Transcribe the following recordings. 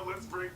let's bring.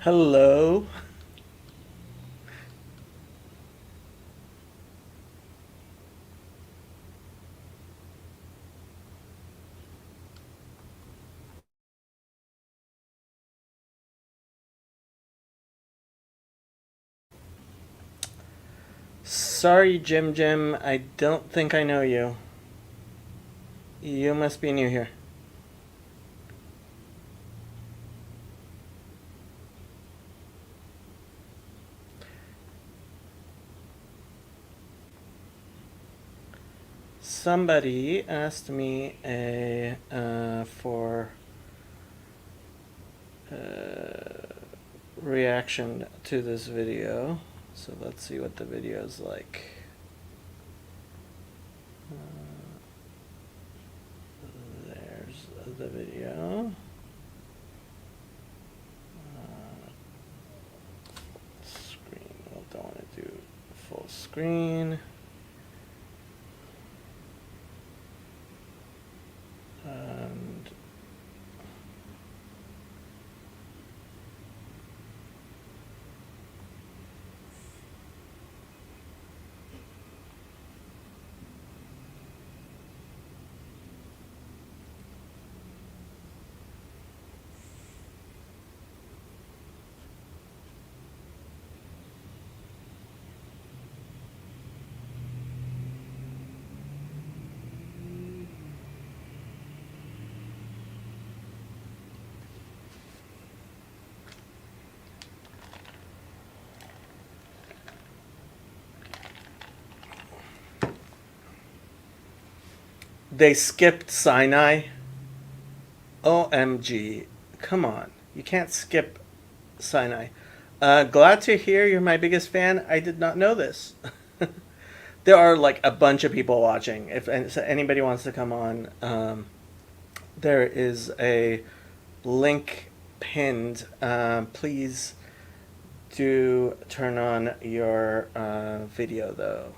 Hello. Sorry, Jim Jim. I don't think I know you. You must be new here. Somebody asked me for reaction to this video. So let's see what the video is like. There's the video. Screen. Well, don't want to do full screen. And they skipped Sinai. OMG. Come on. You can't skip Sinai. Glad to hear you're my biggest fan. I did not know this. There are like a bunch of people watching. If anybody wants to come on, there is a link pinned. Please do turn on your video though.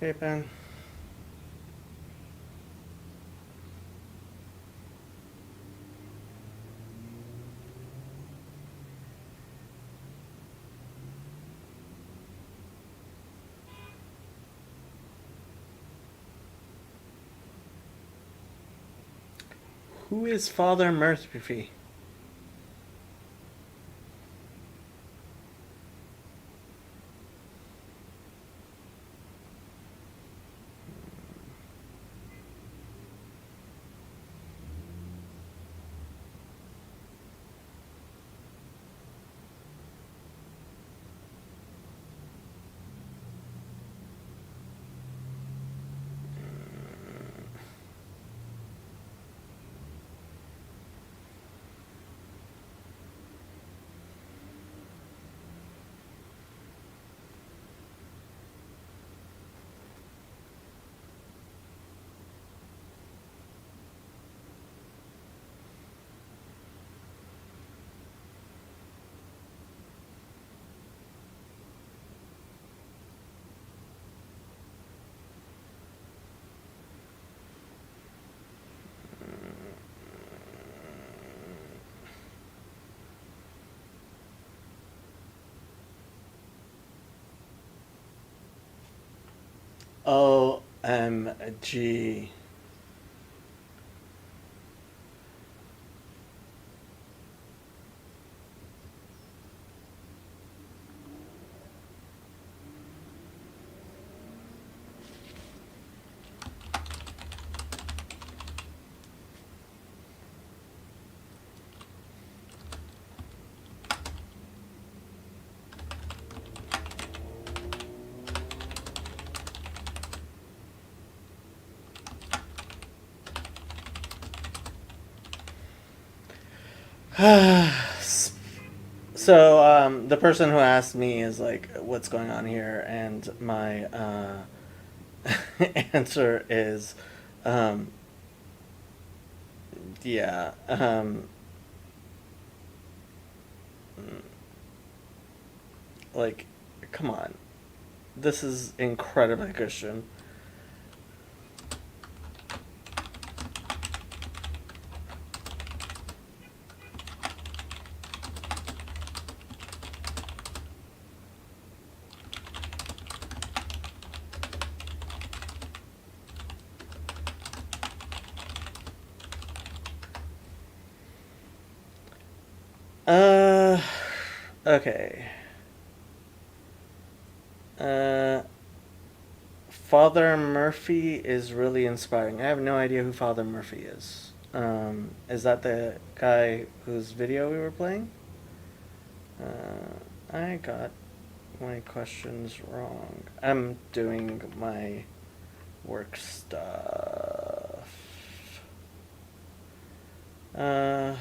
Hey, Ben. Who is Father Murphy? OMG. So, the person who asked me is like, what's going on here? And my answer is, um, yeah, like, come on. This is incredibly Christian. Uh, okay. Uh, Father Murphy is really inspiring. I have no idea who Father Murphy is. Is that the guy whose video we were playing? I got my questions wrong. I'm doing my work stuff. Uh,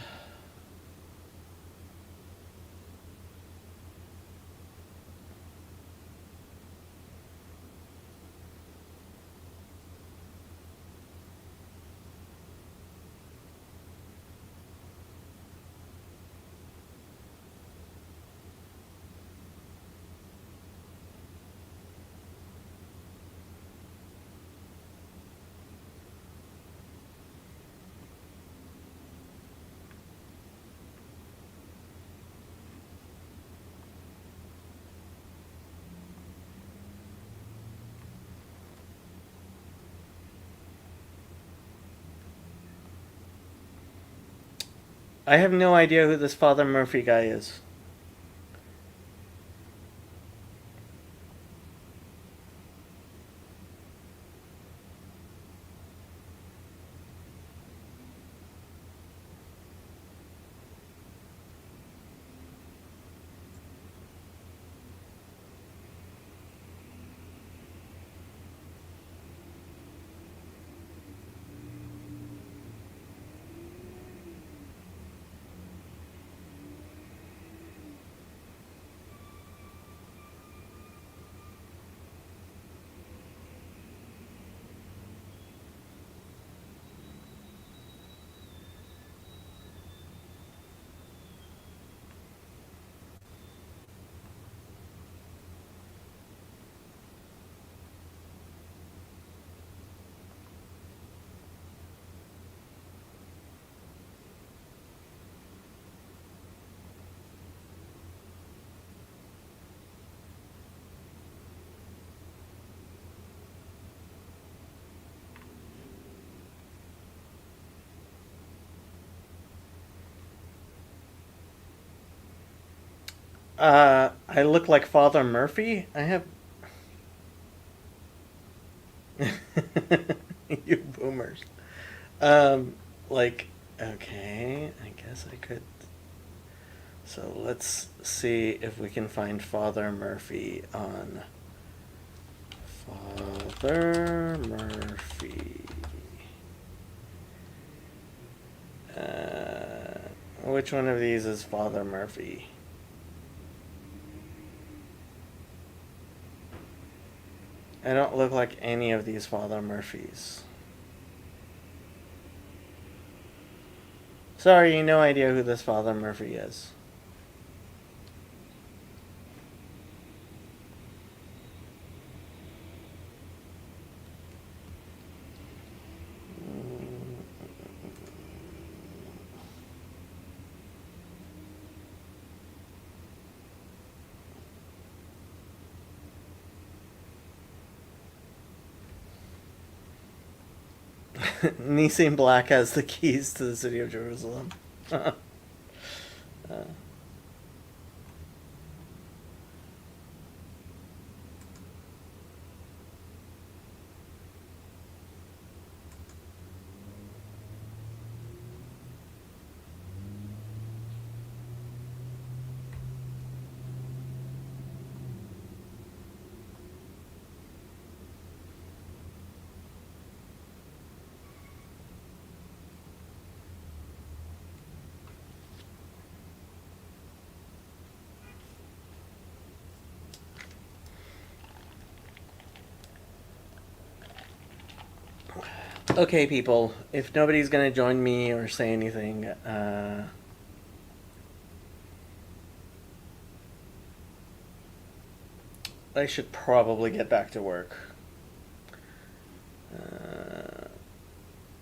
I have no idea who this Father Murphy guy is. I look like Father Murphy. I have. You boomers. Um, like, okay, I guess I could. So let's see if we can find Father Murphy on Father Murphy. Which one of these is Father Murphy? I don't look like any of these Father Murphys. Sorry, no idea who this Father Murphy is. Nissim Black has the keys to the city of Jerusalem. Okay, people, if nobody's gonna join me or say anything, I should probably get back to work.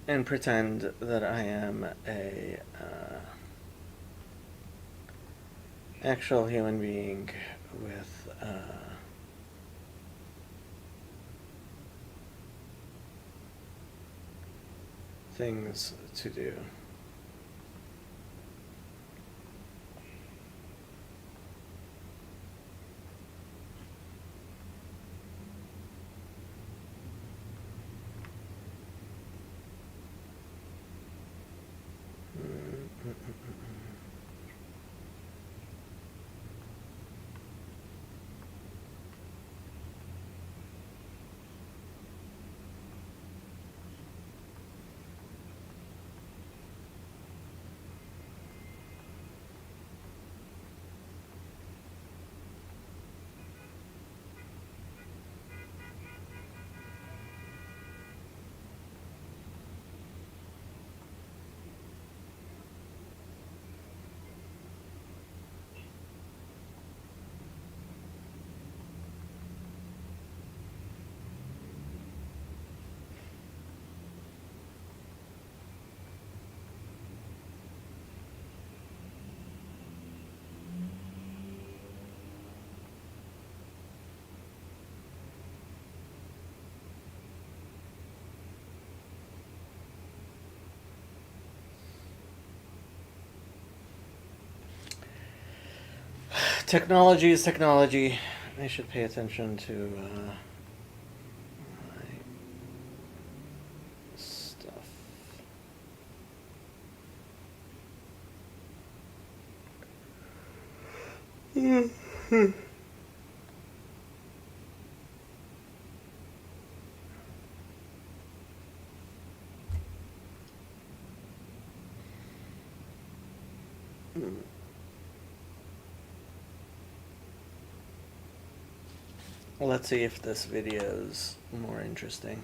And pretend that I am a actual human being with things to do. Technology is technology. I should pay attention to my stuff. Well, let's see if this video is more interesting.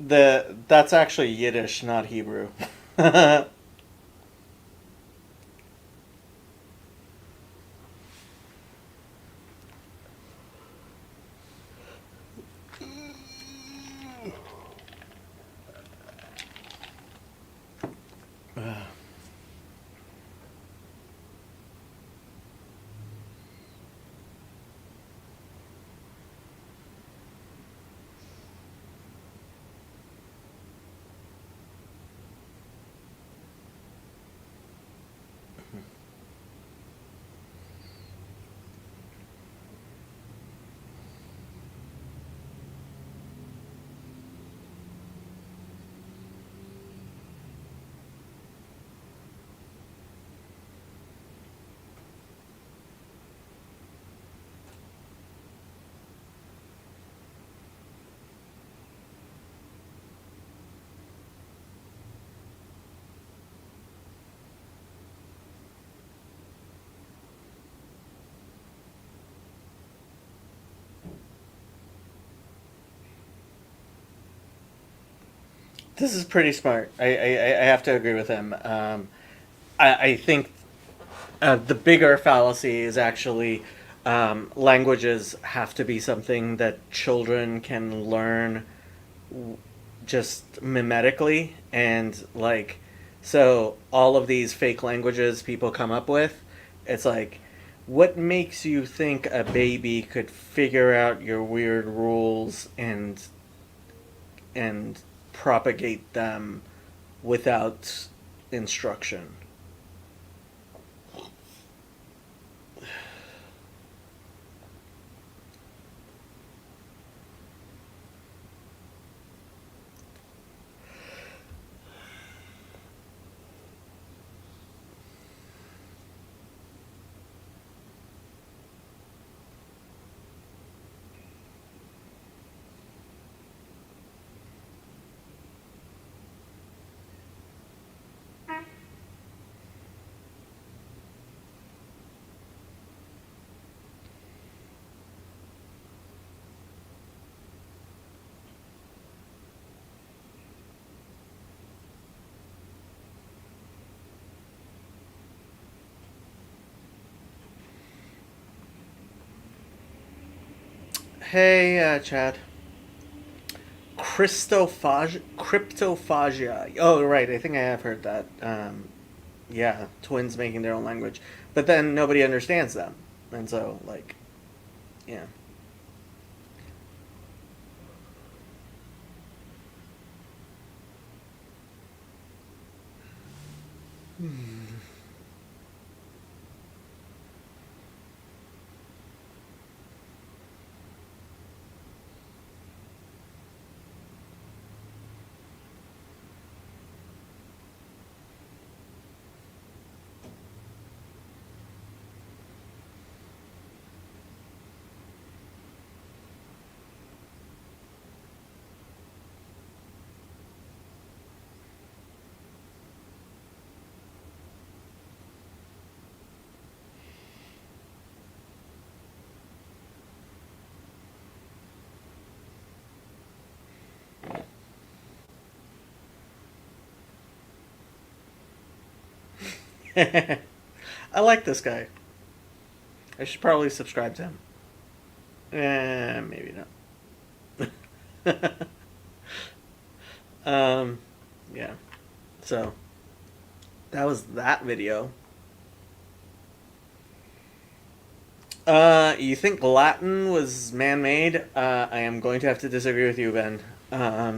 That's actually Yiddish, not Hebrew. This is pretty smart. I have to agree with him. I think the bigger fallacy is actually languages have to be something that children can learn just mimetically, and like, so all of these fake languages people come up with, it's like, what makes you think a baby could figure out your weird rules and propagate them without instruction? Hey, Chad. Cryptophagia. Oh, right. I think I have heard that. Yeah, twins making their own language, but then nobody understands them, and so like, yeah. I like this guy. I should probably subscribe to him. Maybe not. um, yeah. So that was that video. You think Latin was man-made? I am going to have to disagree with you, Ben.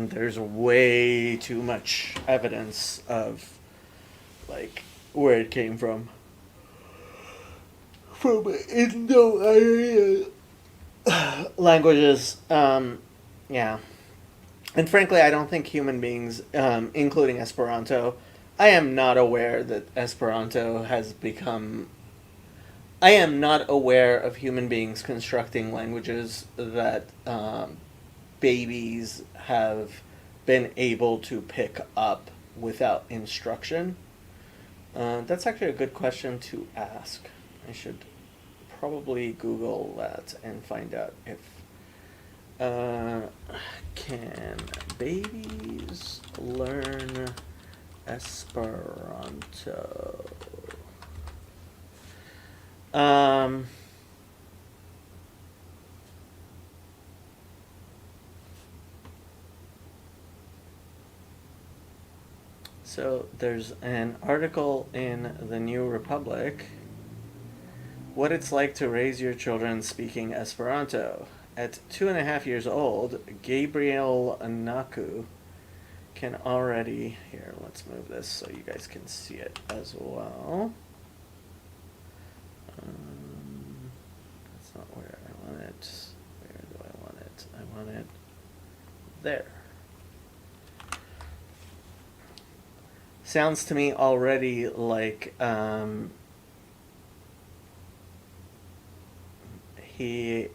There's way too much evidence of like where it came from Indo-Aryan languages. Yeah, and frankly, I don't think human beings, including Esperanto, I am not aware that Esperanto has become. I am not aware of human beings constructing languages that babies have been able to pick up without instruction. That's actually a good question to ask. I should probably Google that and find out if Uh, can babies learn Esperanto? Um, so there's an article in the New Republic. What it's like to raise your children speaking Esperanto. At 2.5 years old, Gabriel Anaku can already. Here, let's move this so you guys can see it as well. That's not where I want it. Where do I want it? I want it there. Sounds to me already like he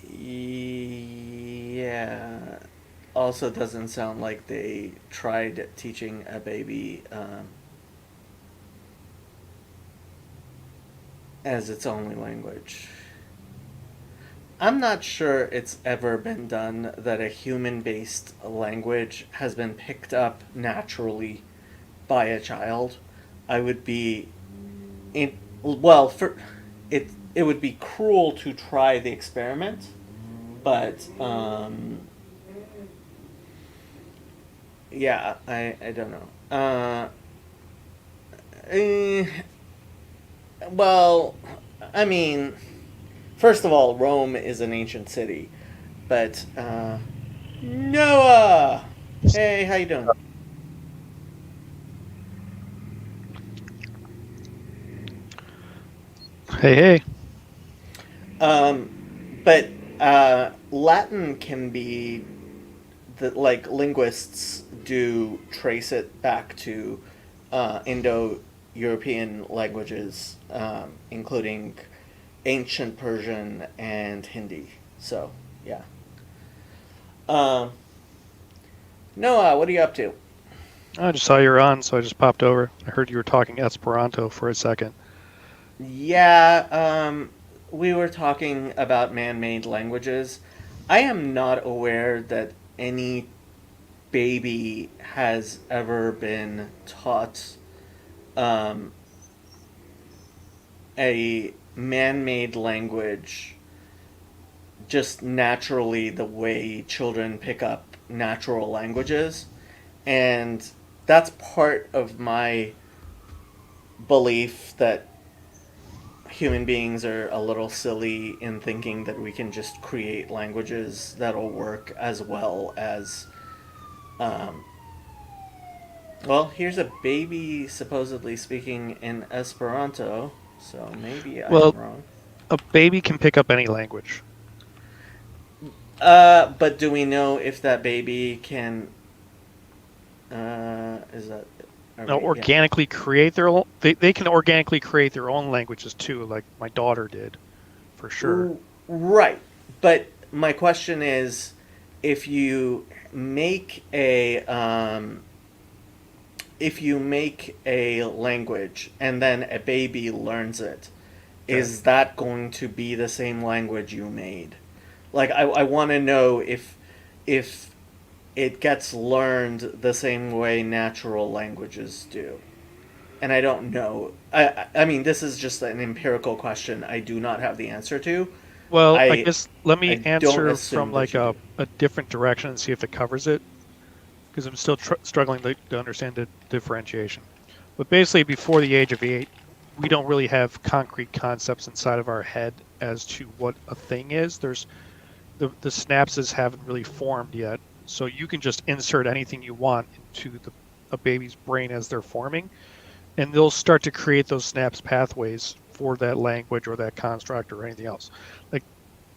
yeah. Also doesn't sound like they tried teaching a baby as its only language. I'm not sure it's ever been done that a human based language has been picked up naturally by a child. I would be in well for it would be cruel to try the experiment, but yeah, I don't know. Eh, well, I mean, first of all, Rome is an ancient city, but Noah, hey, how you doing? Hey, hey. But Latin can be that like linguists do trace it back to Indo-European languages, including ancient Persian and Hindi. So yeah. Um, Noah, what are you up to? I just saw you were on, so I just popped over. I heard you were talking Esperanto for a second. Yeah, we were talking about man-made languages. I am not aware that any baby has ever been taught um, a man-made language just naturally the way children pick up natural languages, and that's part of my belief that human beings are a little silly in thinking that we can just create languages that'll work as well as um, well, here's a baby supposedly speaking in Esperanto, so maybe I am Well, wrong. a baby can pick up any language. But do we know if that baby can? Is that? Are Now, we? Yeah. organically create their own. They can organically create their own languages too, like my daughter did, for sure. Right. But my question is, if you make a if you make a language and then a baby learns it, Okay. is that going to be the same language you made? Like I want to know if it gets learned the same way natural languages do. And I don't know. I mean, this is just an empirical question. I do not have the answer to. Well, I I guess let me I don't answer from assume that like you do. a different direction and see if it covers it, because I'm still struggling to understand the differentiation. But basically, before the age of 8, we don't really have concrete concepts inside of our head as to what a thing is. There's the synapses haven't really formed yet, so you can just insert anything you want into a baby's brain as they're forming, and they'll start to create those synapse pathways for that language or that construct or anything else. Like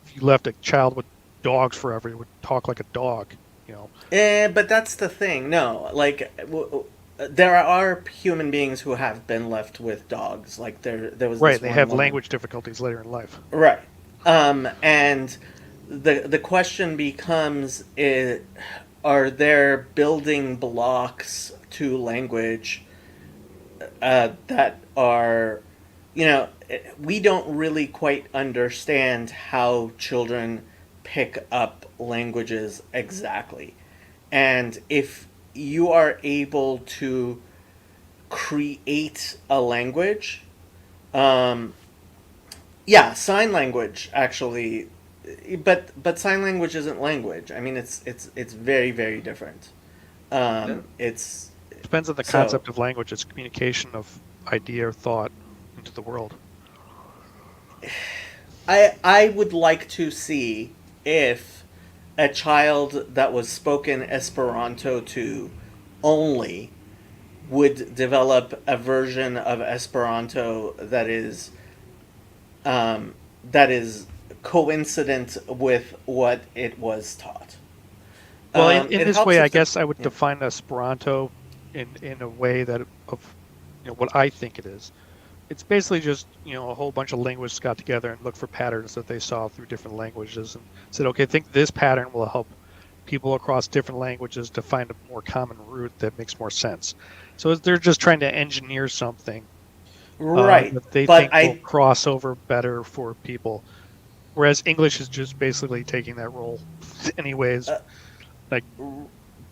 if you left a child with dogs forever, it would talk like a dog. You know, But that's the thing. No, like there are human beings who have been left with dogs. Like there was right? this They one have woman. language difficulties later in life. Right. And the question becomes, are there building blocks to language that are, you know, we don't really quite understand how children pick up languages exactly. And if you are able to create a language, um, yeah, sign language actually, but sign language isn't language. I mean, it's very very different. Yeah. It's Depends on the so concept of language. It's communication of idea or thought into the world. I would like to see if a child that was spoken Esperanto to only would develop a version of Esperanto um, that is coincident with what it was taught. Well, in It this helps way, I if the guess I would yeah. define Esperanto in a way that of what I think it is. It's basically just a whole bunch of linguists got together and looked for patterns that they saw through different languages and said, okay, I think this pattern will help people across different languages to find a more common root that makes more sense. So they're just trying to engineer something Right, that they but think will cross over better for people. Whereas English is just basically taking that role anyways. uh, Like,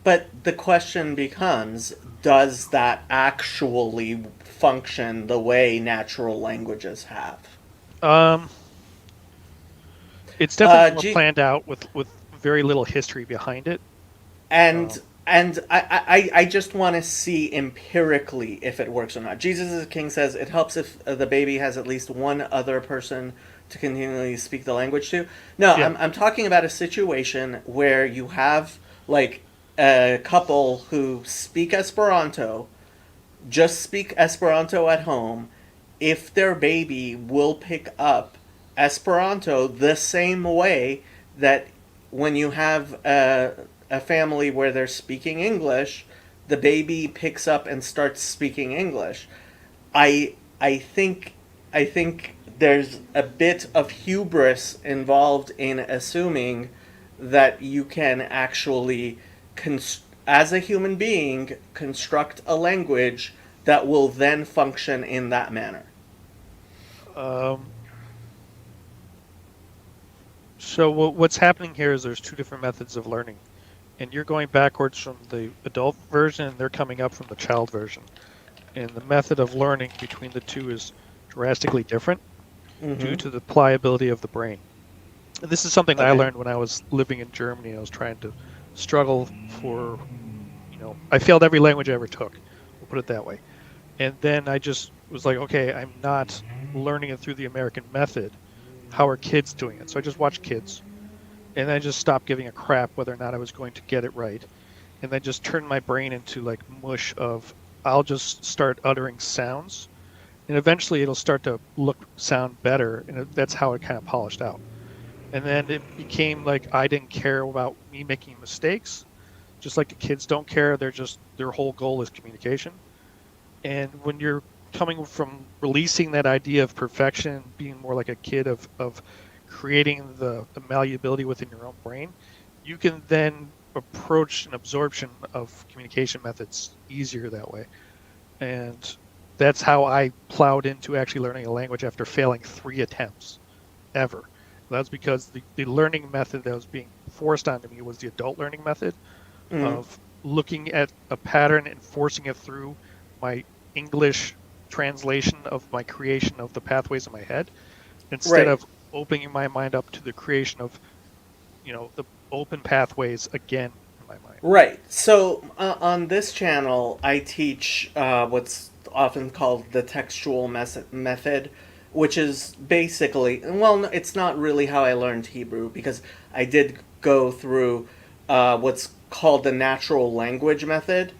but the question becomes, does that actually function the way natural languages have? um, it's definitely more G planned out with very little history behind it. and Um, I just want to see empirically if it works or not. Jesus is King says it helps if the baby has at least one other person to continually speak the language to. No, yeah. I'm talking about a situation where you have like a couple who speak Esperanto, just speak Esperanto at home. If their baby will pick up Esperanto the same way that when you have a family where they're speaking English, the baby picks up and starts speaking English. I think there's a bit of hubris involved in assuming that you can actually as a human being construct a language that will then function in that manner. Um, so what's happening here is there's two different methods of learning, and you're going backwards from the adult version, and they're coming up from the child version. And the method of learning between the two is drastically different due Mm-hmm. to the pliability of the brain. And this is something that I Okay. learned when I was living in Germany. I was trying to struggle for, I failed every language I ever took. We'll put it that way. And then I just was like, okay, I'm not learning it through the American method. How are kids doing it? So I just watched kids, and I just stopped giving a crap whether or not I was going to get it right. And then just turned my brain into like mush of I'll just start uttering sounds, and eventually it'll start to sound better, and that's how it kind of polished out. And then it became like I didn't care about me making mistakes, just like the kids don't care. They're just their whole goal is communication. And when you're coming from releasing that idea of perfection, being more like a kid of creating the malleability within your own brain, you can then approach an absorption of communication methods easier that way. And that's how I plowed into actually learning a language after failing 3 attempts ever. That's because the learning method that was being forced onto me was the adult learning method Mm-hmm. of looking at a pattern and forcing it through my English translation of my creation of the pathways in my head instead Right. of opening my mind up to the creation of, the open pathways again in my mind. Right. So on this channel, I teach what's often called the textual method, which is basically, well, it's not really how I learned Hebrew because I did go through what's called the natural language method,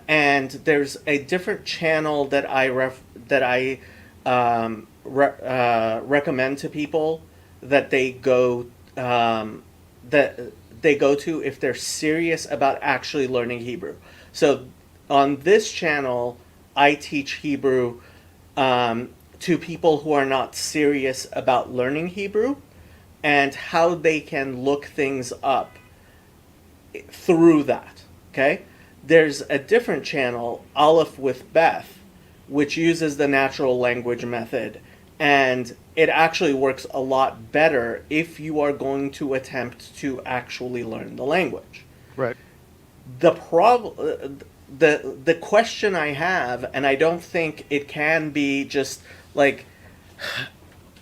and there's a different channel that I recommend to people that that they go to if they're serious about actually learning Hebrew. So on this channel, I teach Hebrew to people who are not serious about learning Hebrew and how they can look things up through that. Okay, there's a different channel, Aleph with Beth, which uses the natural language method, and it actually works a lot better if you are going to attempt to actually learn the language. Right. The problem, the question I have, and I don't think it can be just like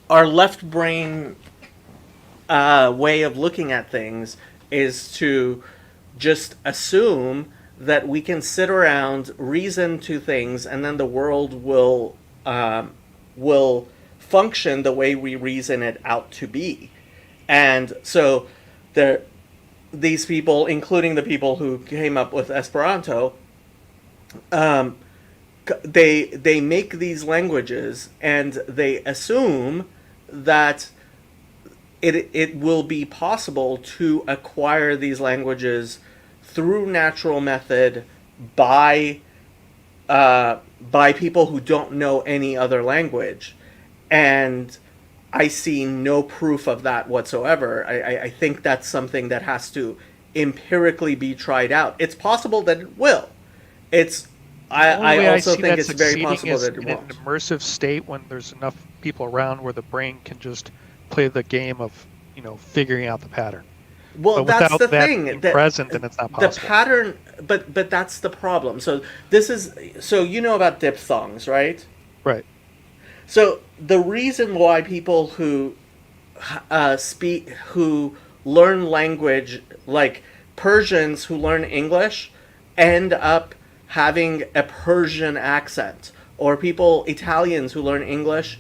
our left brain way of looking at things is to just assume that we can sit around, reason to things, and then the world will function the way we reason it out to be. And so there, these people, including the people who came up with Esperanto, they make these languages and they assume that it will be possible to acquire these languages through natural method by people who don't know any other language, and I see no proof of that whatsoever. I think that's something that has to empirically be tried out. It's possible that it will. It's I also think it's very possible that it in an won't. immersive state when there's enough people around where the brain can just play the game of, figuring out the pattern. Well, But that's without the that thing. being That present, then it's not the possible. pattern, but that's the problem. So this is so you know about diphthongs, right? Right. So the reason why people who who learn language like Persians who learn English end up having a Persian accent, or people Italians who learn English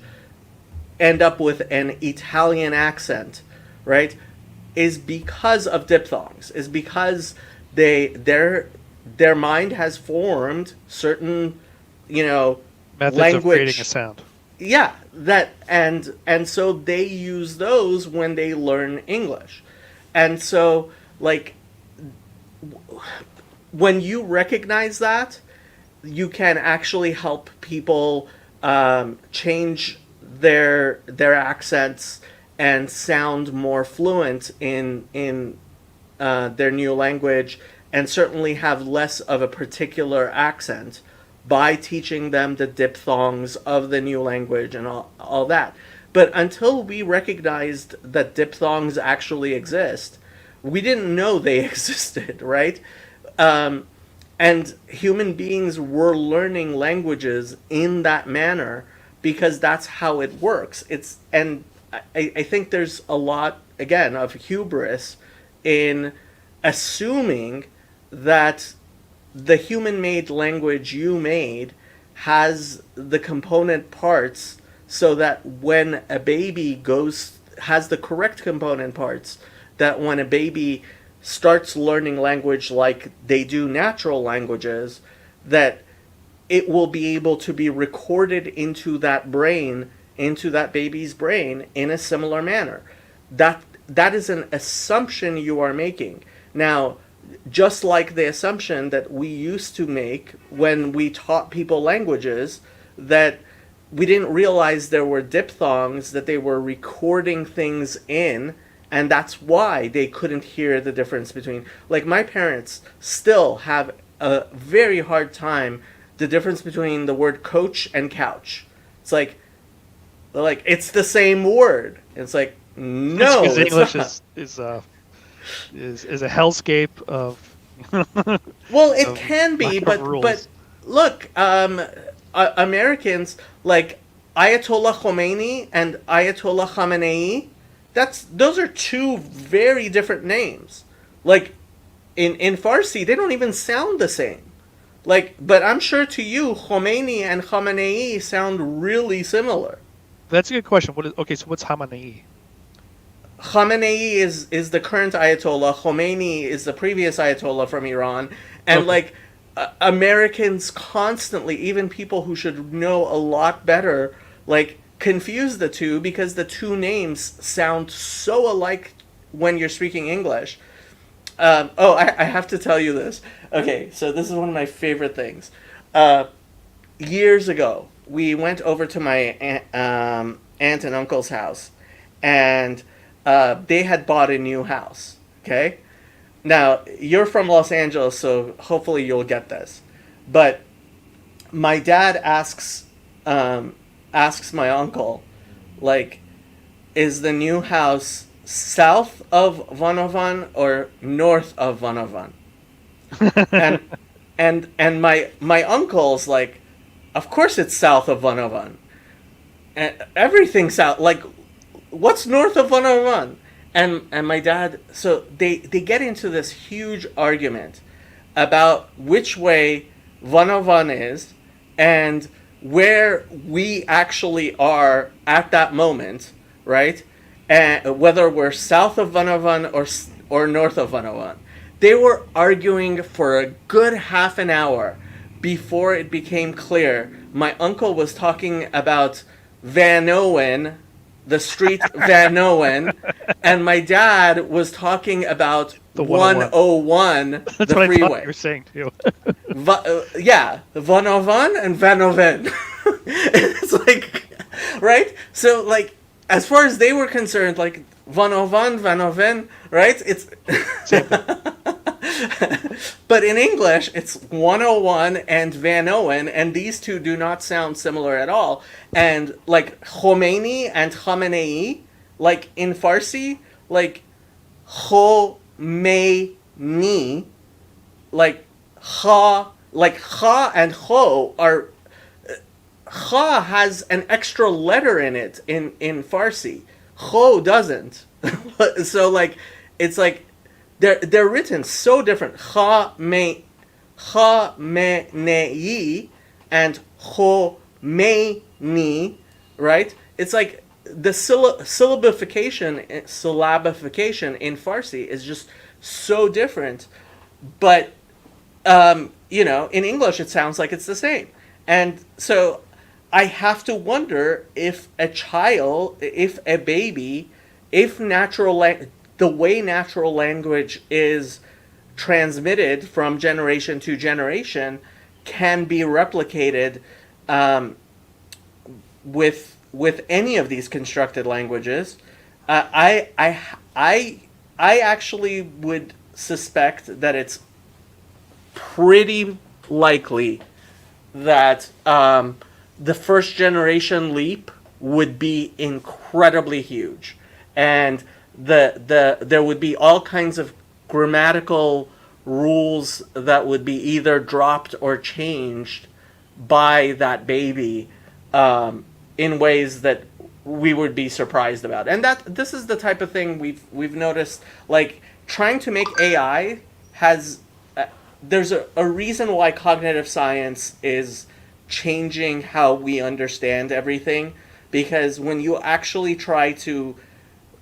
end up with an Italian accent, right? Is because of diphthongs. Is because their mind has formed certain, Methods language. of creating a sound. Yeah, that and so they use those when they learn English. And so like when you recognize that, you can actually help people change their accents and sound more fluent in their new language, and certainly have less of a particular accent by teaching them the diphthongs of the new language and all that. But until we recognized that diphthongs actually exist, we didn't know they existed, right? And human beings were learning languages in that manner because that's how it works. I think there's a lot, again, of hubris in assuming that the human-made language you made has the component parts so that when a baby has the correct component parts, that when a baby starts learning language like they do natural languages, that it will be able to be recorded into that brain, into that baby's brain in a similar manner. That is an assumption you are making. Now, just like the assumption that we used to make when we taught people languages, that we didn't realize there were diphthongs, that they were recording things in, and that's why they couldn't hear the difference between, like, my parents still have a very hard time the difference between the word coach and couch. It's like it's the same word. It's like, no, Because it's English not. is a hellscape of Well, it of can be, lack of but rules. look, Americans like Ayatollah Khomeini and Ayatollah Khamenei. Those are two very different names. Like in Farsi, they don't even sound the same. Like, but I'm sure to you, Khomeini and Khamenei sound really similar. That's a good question. Okay? So what's Khamenei? Khamenei is the current Ayatollah. Khomeini is the previous Ayatollah from Iran, and Okay. like Americans constantly, even people who should know a lot better, like confuse the two because the two names sound so alike when you're speaking English. I have to tell you this. Okay, so this is one of my favorite things. Years ago, we went over to my aunt and uncle's house, and they had bought a new house. Okay, Now, you're from Los Angeles, so hopefully you'll get this. But my dad asks my uncle, like, is the new house south of Vanovan or north of Vanovan? And my uncle's like, of course it's south of Vanovan. And everything south, like, what's north of 101? And my dad, so they get into this huge argument about which way 101 is and where we actually are at that moment, right? And whether we're south of 101 or north of 101. They were arguing for a good half an hour before it became clear my uncle was talking about Van Owen, the street Van Owen, and my dad was talking about The 101. 101, That's the what I thought freeway. you were saying too. Yeah, Van Owen and Van Owen. It's like, right? So, like, as far as they were concerned, like, Van Owen, Van Owen, right? It's. Same thing. But in English, it's 101 and Van Owen, and these two do not sound similar at all. And like Khomeini and Khamenei, like in Farsi, like Khomeini, like ha and ho are. Ha has an extra letter in it in Farsi. Ho doesn't. So like, it's like they're written so different. Khamenei and Khomeini, right? It's like the syllabification in Farsi is just so different. But in English it sounds like it's the same. And so I have to wonder if a child, if a baby, if the way natural language is transmitted from generation to generation can be replicated with any of these constructed languages. I actually would suspect that it's pretty likely that the first generation leap would be incredibly huge, and there would be all kinds of grammatical rules that would be either dropped or changed by that baby in ways that we would be surprised about. And that this is the type of thing we've noticed, like trying to make AI has there's a reason why cognitive science is changing how we understand everything, because when you actually try to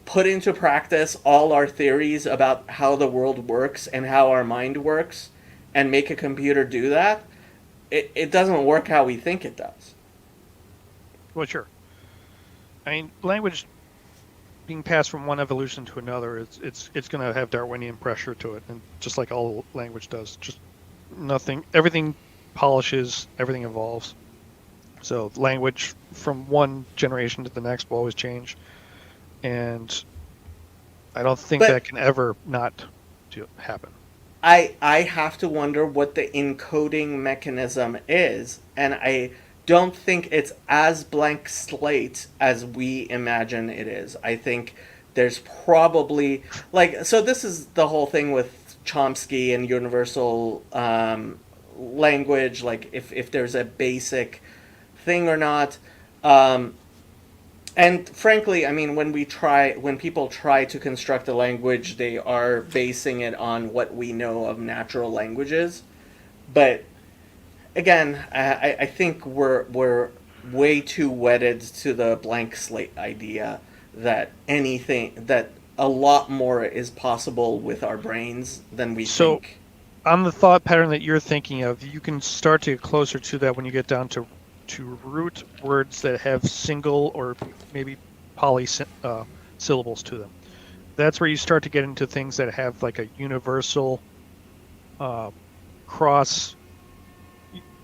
put into practice all our theories about how the world works and how our mind works and make a computer do that, it doesn't work how we think it does. Well, sure. I mean, language being passed from one evolution to another, it's going to have Darwinian pressure to it, and just like all language does, just everything polishes, everything evolves. So language from one generation to the next will always change, and I don't think But that can ever not happen. I have to wonder what the encoding mechanism is, and I don't think it's as blank slate as we imagine it is. I think there's probably so this is the whole thing with Chomsky and universal language, like if there's a basic thing or not. And frankly, I mean, when people try to construct a language, they are basing it on what we know of natural languages. But again, I think we're way too wedded to the blank slate idea that a lot more is possible with our brains than we So, think. on the thought pattern that you're thinking of, you can start to get closer to that when you get down to root words that have single or maybe poly syllables to them. That's where you start to get into things that have like a universal cross.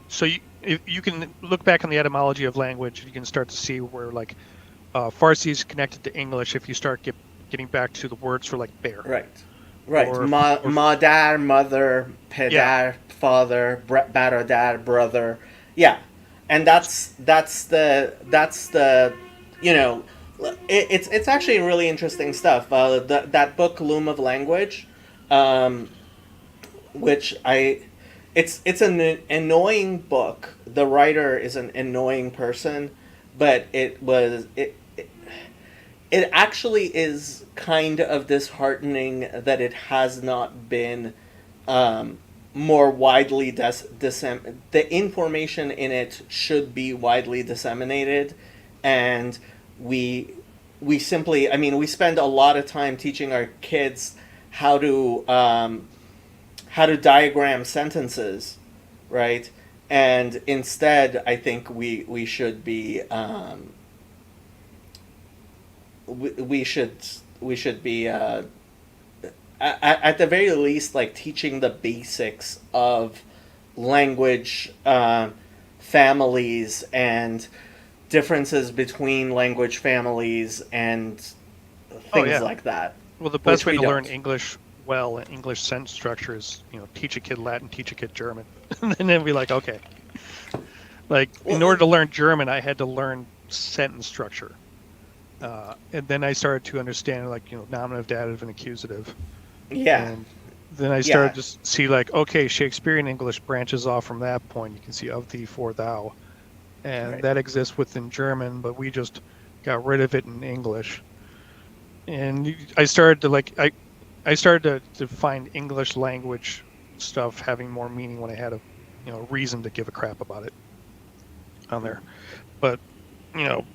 So if you can look back on the etymology of language, you can start to see where like Farsi is connected to English if you start getting back to the words for like bear. Right. Right. or Madar, mother, yeah. pedar, father, baradar, brother. Yeah, and that's the you know, it's actually really interesting stuff. That book Loom of Language, um, which I it's an annoying book. The writer is an annoying person, but it actually is kind of disheartening that it has not been um, more widely the information in it should be widely disseminated, and we we simply, I mean, we spend a lot of time teaching our kids how to um, how to diagram sentences, right? And instead, I think we should be we should we should be at the very least like teaching the basics of language families and differences between language families and Oh things yeah. like that, Well, the best which way we to learn don't. English well and English sentence structure is, teach a kid Latin, teach a kid German, and then be like, okay. Like, in order Well, to learn German, I had to learn sentence structure, and then I started to understand like nominative, dative, and accusative, yeah, and then I started yeah, to see like, okay, Shakespearean English branches off from that point. You can see of thee for thou, and right. that exists within German, but we just got rid of it in English. And I started to I started to find English language stuff having more meaning when I had a reason to give a crap about it on there. But you know,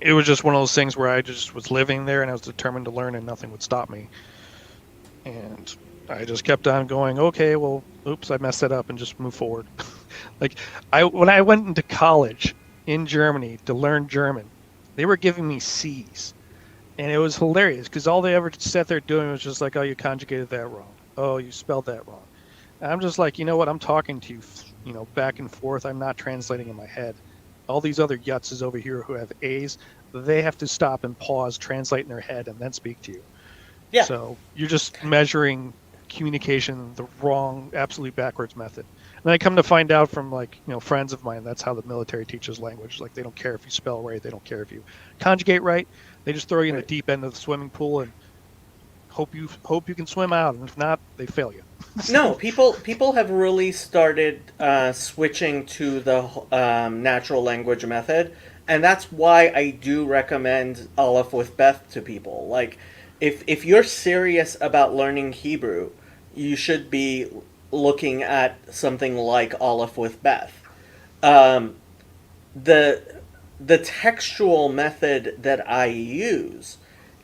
it was just one of those things where I just was living there and I was determined to learn and nothing would stop me. And I just kept on going, okay, well, oops, I messed that up and just move forward. Like when I went into college in Germany to learn German, they were giving me C's. And it was hilarious because all they ever sat there doing was just like, oh, you conjugated that wrong. Oh, you spelled that wrong. And I'm just like, you know what? I'm talking to you, back and forth. I'm not translating in my head. All these other yutzes over here who have A's, they have to stop and pause, translate in their head, and then speak to you. Yeah. So you're just measuring communication the wrong, absolutely backwards method. And I come to find out from like, friends of mine, that's how the military teaches language. Like they don't care if you spell right, they don't care if you conjugate right. They just throw you in the Right. deep end of the swimming pool and hope you can swim out. And if not, they fail you. No, people have really started switching to the natural language method, and that's why I do recommend Aleph with Beth to people. Like, if you're serious about learning Hebrew, you should be looking at something like Aleph with Beth. Um, the the textual method that I use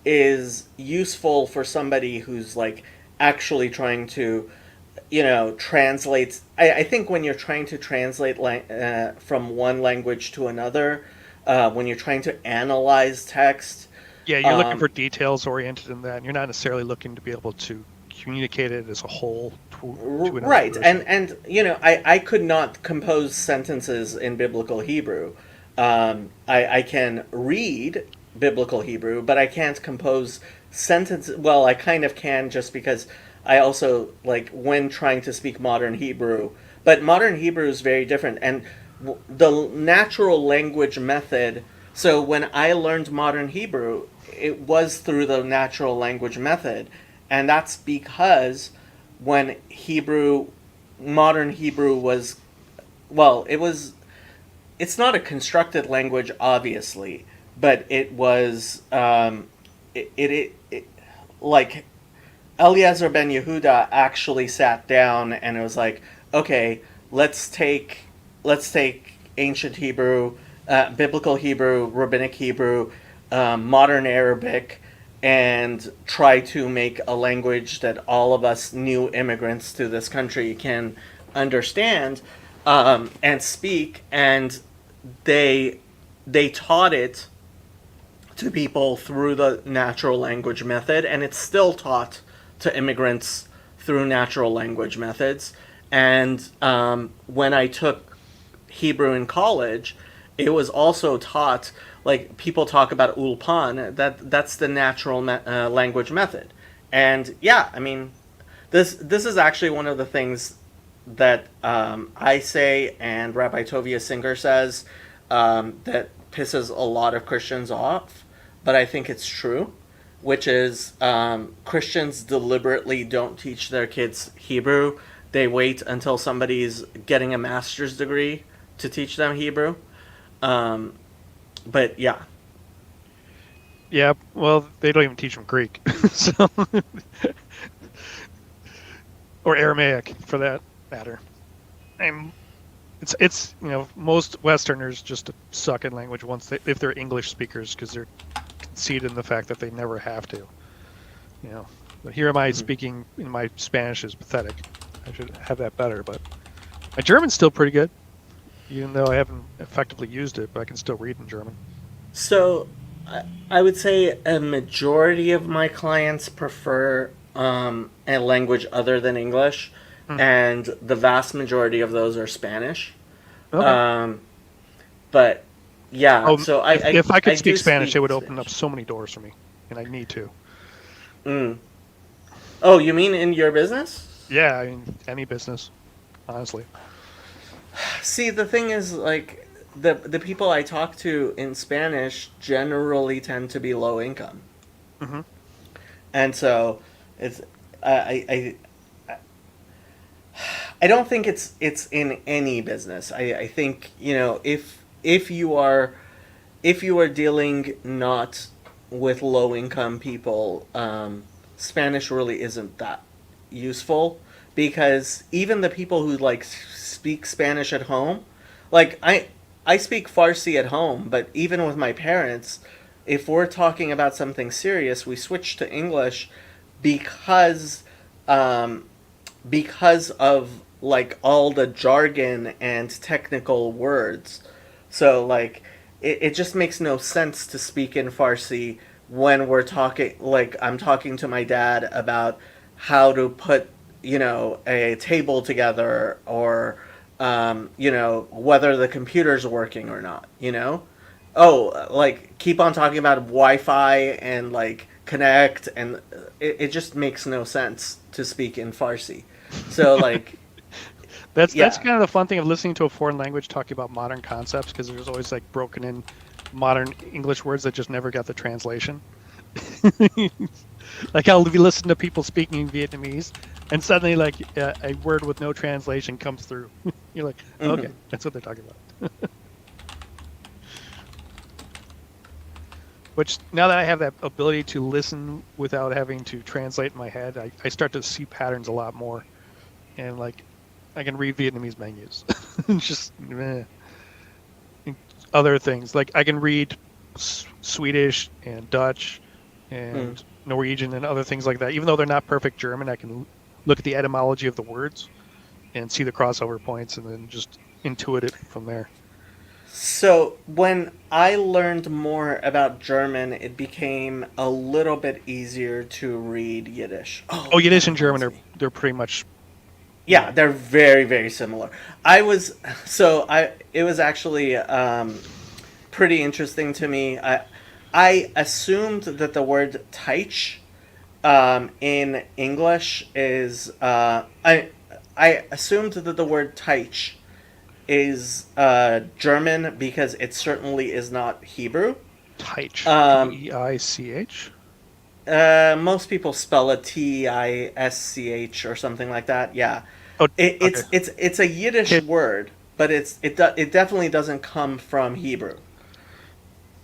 is useful for somebody who's like actually trying to translate. I think when you're trying to translate from one language to another, when you're trying to analyze text, Yeah, you're looking um, for details oriented in that. And you're not necessarily looking to be able to communicate it as a whole to another right, person. and I could not compose sentences in biblical Hebrew. I can read biblical Hebrew, but I can't compose sentences. Well, I kind of can just because I also like when trying to speak modern Hebrew. But modern Hebrew is very different, and the natural language method. So when I learned modern Hebrew, it was through the natural language method, and that's because when modern Hebrew was, well, it's not a constructed language, obviously, but it was, like, Eliezer ben Yehuda actually sat down and it was like, okay, let's take ancient Hebrew, biblical Hebrew, rabbinic Hebrew, modern Arabic, and try to make a language that all of us new immigrants to this country can understand and speak. And they they taught it to people through the natural language method, and it's still taught to immigrants through natural language methods. And when I took Hebrew in college, it was also taught, like people talk about ulpan, that's the natural language method. And yeah, I mean, This is actually one of the things that I say, and Rabbi Tovia Singer says, that pisses a lot of Christians off, but I think it's true, which is Christians deliberately don't teach their kids Hebrew. They wait until somebody's getting a master's degree to teach them Hebrew. But yeah. Yeah, well, they don't even teach them Greek, so or Aramaic for that matter. And it's most Westerners just suck in language if they're English speakers because they're conceited in the fact that they never have to. But here am I speaking in my Spanish is pathetic. I should have that better, but my German's still pretty good, even though I haven't effectively used it. But I can still read in German. So I would say a majority of my clients prefer a language other than English, and the vast majority of those are Spanish. Okay. But yeah, so if I could do speak Spanish, it would open Spanish. up so many doors for me, and I need to. Mm. Oh, you mean in your business? Yeah, I mean any business, honestly. See, the thing is, like, the people I talk to in Spanish generally tend to be low income, Hmm. and so it's I don't think it's in any business. I think if you are dealing not with low income people, Spanish really isn't that useful because even the people who like speak Spanish at home, like I speak Farsi at home, but even with my parents, if we're talking about something serious, we switch to English because um, because of like all the jargon and technical words. So like it just makes no sense to speak in Farsi when we're talking like I'm talking to my dad about how to put, a table together or whether the computer's working or not. Oh, like keep on talking about Wi-Fi and like connect and it just makes no sense to speak in Farsi. So like That's yeah. kind of the fun thing of listening to a foreign language talking about modern concepts because there's always like broken in modern English words that just never got the translation. Like I'll be listening to people speaking Vietnamese, and suddenly like a word with no translation comes through. You're like, okay, Mhm. that's what they're talking about. Which now that I have that ability to listen without having to translate in my head, I start to see patterns a lot more, and like I can read Vietnamese menus. Just other things like I can read Swedish and Dutch Mm. and Norwegian and other things like that. Even though they're not perfect German, I can look at the etymology of the words and see the crossover points and then just intuit it from there. So when I learned more about German, it became a little bit easier to read Yiddish. Oh, Oh, that Yiddish and German reminds are me. they're pretty much Yeah, they're very, very similar. It was actually pretty interesting to me. I assumed that the word Teich in English is I assumed that the word Teich is German because it certainly is not Hebrew. Teich, Um, Teich. Most people spell it Tisch or something like that. Yeah, Oh, okay. it's a Yiddish Kid. word, but it definitely doesn't come from Hebrew,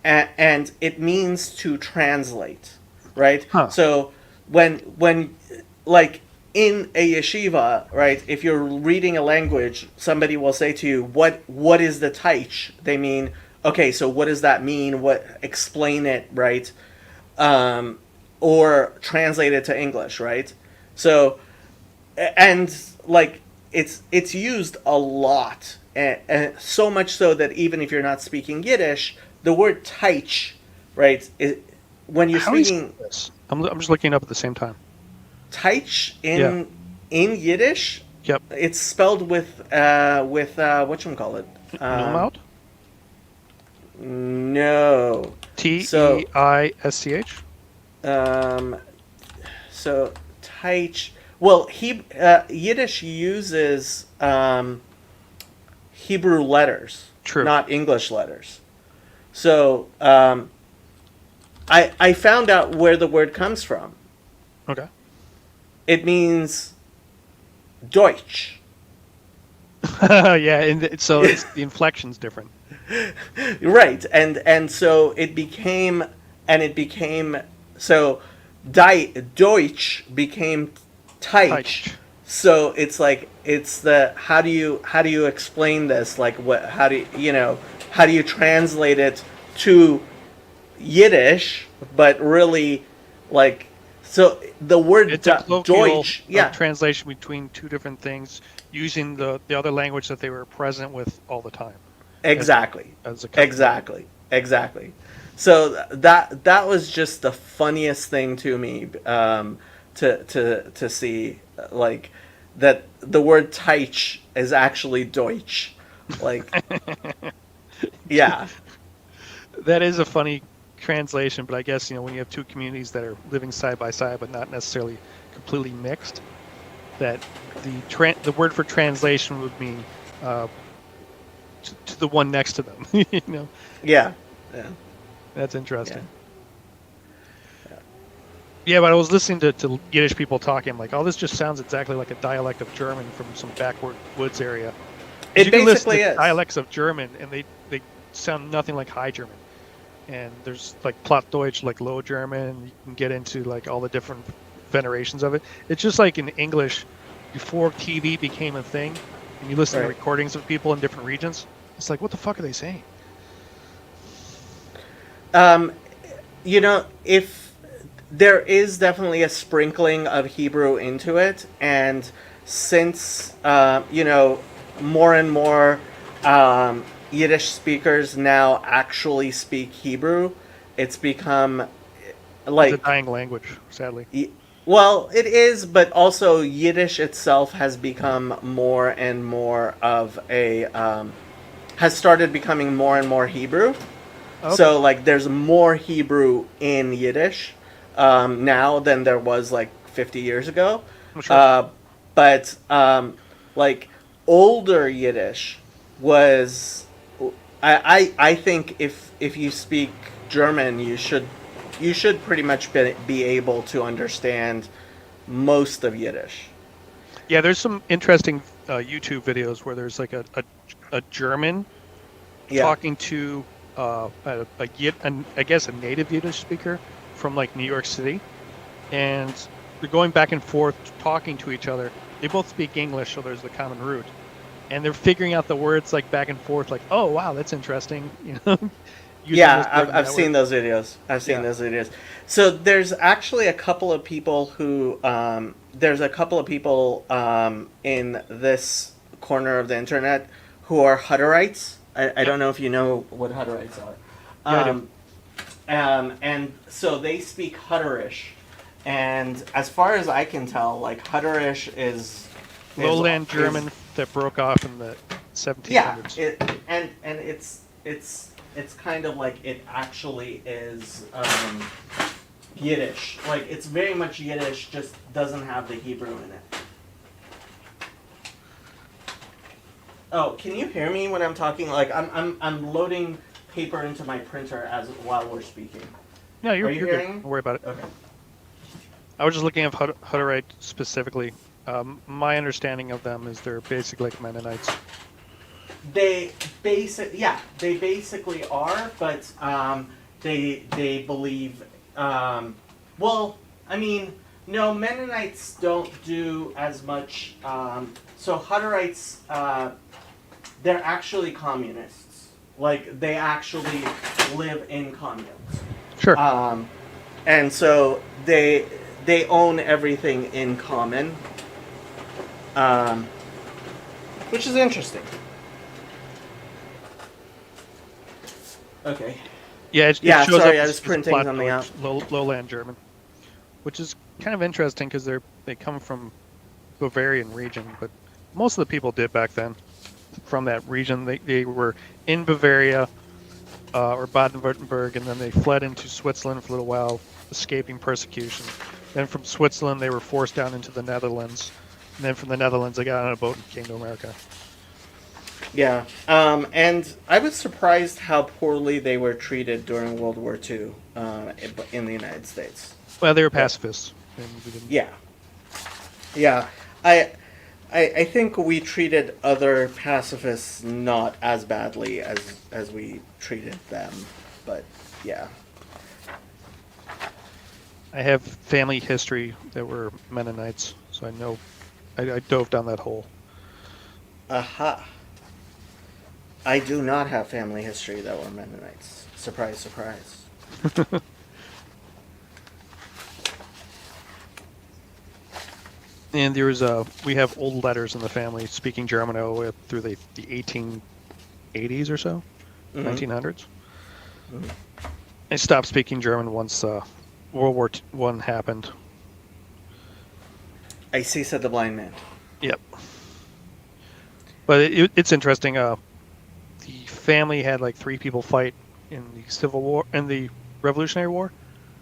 and it means to translate, right? Huh. So when like in a yeshiva, right? If you're reading a language, somebody will say to you, "What is the taich?" They mean, okay, so what does that mean? What explain it, right? Um, or translate it to English, right? So and like it's used a lot, and so much so that even if you're not speaking Yiddish, the word taich, right? When you're How do you say speaking this? I'm just looking it up at the same time. taich Yeah. in Yiddish, Yep. it's spelled with whatchamacallit. Nullmount. No. Teisch. Um, so taich. Well, Yiddish uses Hebrew letters, True. not English letters. So I found out where the word comes from. Okay. It means Deutsch. Yeah, so the inflection's different. Right, and so it became so Deutsch became Teich. Touch. So it's like it's the how do you explain this, like what how do how do you translate it to Yiddish, but really like so the word It's a colloquial Deutsch, yeah, translation between two different things, using the other language that they were present with all the time. exactly. As a country. Exactly. So that was just the funniest thing to me, to see, like that the word Teich is actually Deutsch, like yeah, That is a funny translation, but I guess when you have two communities that are living side by side but not necessarily completely mixed, that the word for translation would mean to the one next to them. yeah, yeah, That's interesting. yeah. Yeah, but I was listening to Yiddish people talking. I'm like, oh, this just sounds exactly like a dialect of German from some backward woods area. 'Cause It you can listen basically to is. dialects of German, and they sound nothing like High German. And there's like Plattdeutsch, like Low German, and you can get into like all the different venerations of it. It's just like in English, before TV became a thing, and you listen to Right. recordings of people in different regions, it's like, what the fuck are they saying? Um, if there is definitely a sprinkling of Hebrew into it, and since more and more Yiddish speakers now actually speak Hebrew, it's become It's a like dying language, sadly. well, it is, but also Yiddish itself has become more and more of a has started becoming more and more Hebrew. Okay. So like there's more Hebrew in Yiddish now than there was like 50 years ago. I'm sure. But like older Yiddish was I think if you speak German you should pretty much be able to understand most of Yiddish. Yeah, there's some interesting YouTube videos where there's like a German Yeah. talking to I guess a native Yiddish speaker from like New York City, and they're going back and forth talking to each other. They both speak English, so there's the common root, and they're figuring out the words like back and forth. Like, oh wow, that's interesting. Using Yeah, this word and I've that seen word. those videos. I've seen Yeah. those videos. So there's actually a couple of people who in this corner of the internet who are Hutterites. I don't know if you know what Hutterites are. Yeah, I do. And so they speak Hutterish, and as far as I can tell, like Hutterish is Lowland is- German that broke off in the Yeah, 1700s. and it's kind of like it actually is Yiddish. Like it's very much Yiddish, just doesn't have the Hebrew in it. Oh, can you hear me when I'm talking? Like I'm loading paper into my printer as while we're speaking. No, you're Are you good. hearing? Don't worry about it. Okay. I was just looking at Hutterite specifically. My understanding of them is they're basically like Mennonites. They basically are, but they believe. Well, I mean, no, Mennonites don't do as much. So Hutterites, they're actually communists. Like they actually live in communes. Sure. And so they own everything in common, which is interesting. Okay. Yeah, it Yeah, shows sorry, up I as- was as printing something Plattdeutsch, Lowland German, which is kind of interesting because they come from Bavarian region, but most of the people did back then from that region. They were in Bavaria or Baden-Württemberg, and then they fled into Switzerland for a little while, escaping persecution. Then from Switzerland, they were forced down into the Netherlands. And then from the Netherlands, they got on a boat and came to America. Yeah. And I was surprised how poorly they were treated during World War II in the United States. Well, they were But, pacifists. And we didn't. yeah. Yeah. I think we treated other pacifists not as badly as we treated them. But, yeah. I have family history that were Mennonites, so I know. I dove down that hole. Aha. I do not have family history that were Mennonites. Surprise, surprise. And we have old letters in the family speaking German through the 1880s or so, 1900s. Mhm. I stopped speaking German once World War I happened. I see, said the blind man. Yep. But it's interesting. The family had like 3 people fight in the Civil War, in the Revolutionary War,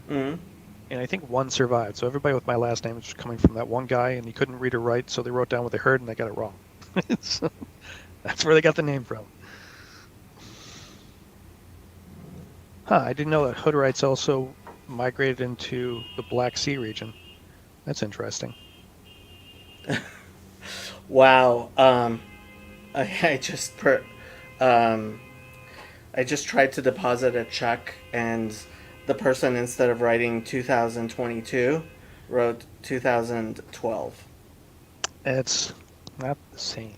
Mm-hmm. and I think 1 survived. So everybody with my last name is coming from that one guy, and he couldn't read or write, so they wrote down what they heard, and they got it wrong. So that's where they got the name from. I didn't know that Hutterites also migrated into the Black Sea region. That's interesting. Wow. I just I just tried to deposit a check, and the person, instead of writing 2022, wrote 2012. It's not the same.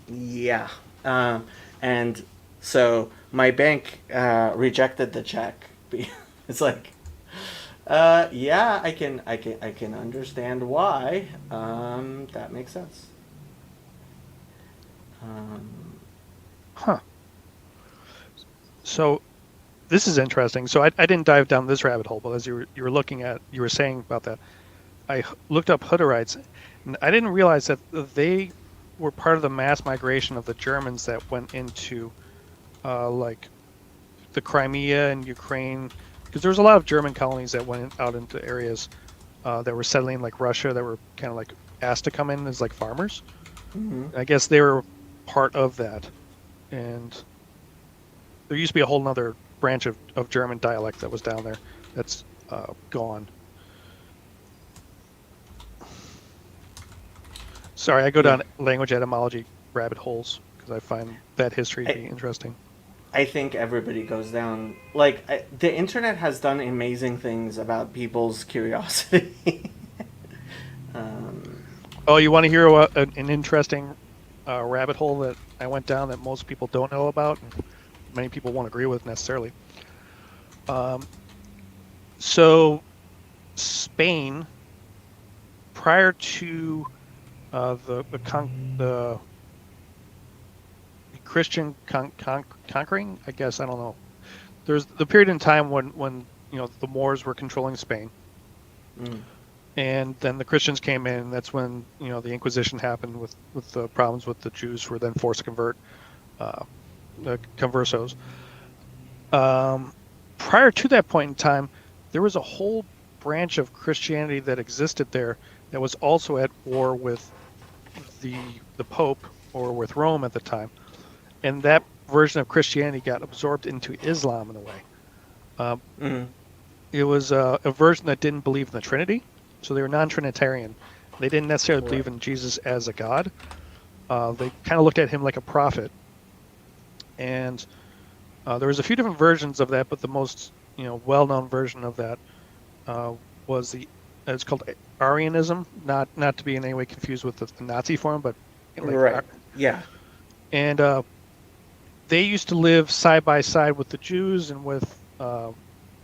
Yeah. And so my bank rejected the check. It's like, yeah, I can understand why. That makes sense. Huh. So this is interesting. So I didn't dive down this rabbit hole, but as you were saying about that, I looked up Hutterites, and I didn't realize that they were part of the mass migration of the Germans that went into like the Crimea and Ukraine, because there was a lot of German colonies that went out into areas that were settling like Russia, that were kind of like asked to come in as like farmers. Mm-hmm. I guess they were part of that, and there used to be a whole nother branch of German dialect that was down there that's gone. Sorry, I go down language etymology rabbit holes because I find that history to be interesting. I think everybody goes down. Like, the internet has done amazing things about people's curiosity. Oh, you want to hear an interesting rabbit hole that I went down that most people don't know about, and many people won't agree with necessarily. So Spain, prior to the Christian conquering, I guess, I don't know. There's the period in time when the Moors were controlling Spain, and then the Christians came in. And that's when the Inquisition happened with the problems with the Jews who were then forced to convert, the conversos. Prior to that point in time, there was a whole branch of Christianity that existed there that was also at war with the Pope, or with Rome at the time, and that version of Christianity got absorbed into Islam in a way. It was a version that didn't believe in the Trinity, so they were non-Trinitarian. They didn't necessarily believe in Jesus as a god. They kind of looked at him like a prophet, and there was a few different versions of that, but the most well-known version of that was it's called Arianism, not to be in any way confused with the Nazi form, but right. Yeah. And they used to live side by side with the Jews and with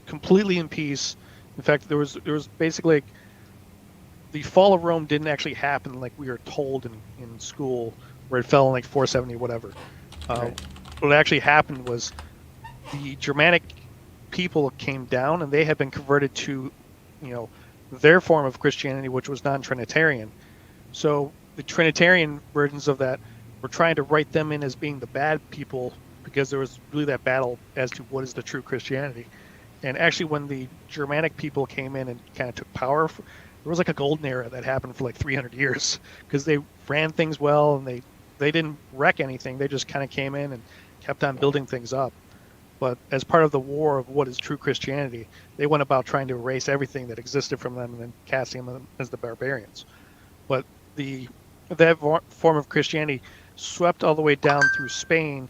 completely in peace. In fact, there was basically the fall of Rome didn't actually happen like we were told in school, where it fell in like 470 whatever. Right. What actually happened was the Germanic people came down, and they had been converted to their form of Christianity, which was non-Trinitarian. So the Trinitarian versions of that were trying to write them in as being the bad people, because there was really that battle as to what is the true Christianity. And actually, when the Germanic people came in and kind of took power, there was like a golden era that happened for like 300 years because they ran things well and they didn't wreck anything. They just kind of came in and kept on building things up. But as part of the war of what is true Christianity, they went about trying to erase everything that existed from them and then casting them as the barbarians. But the that form of Christianity swept all the way down through Spain,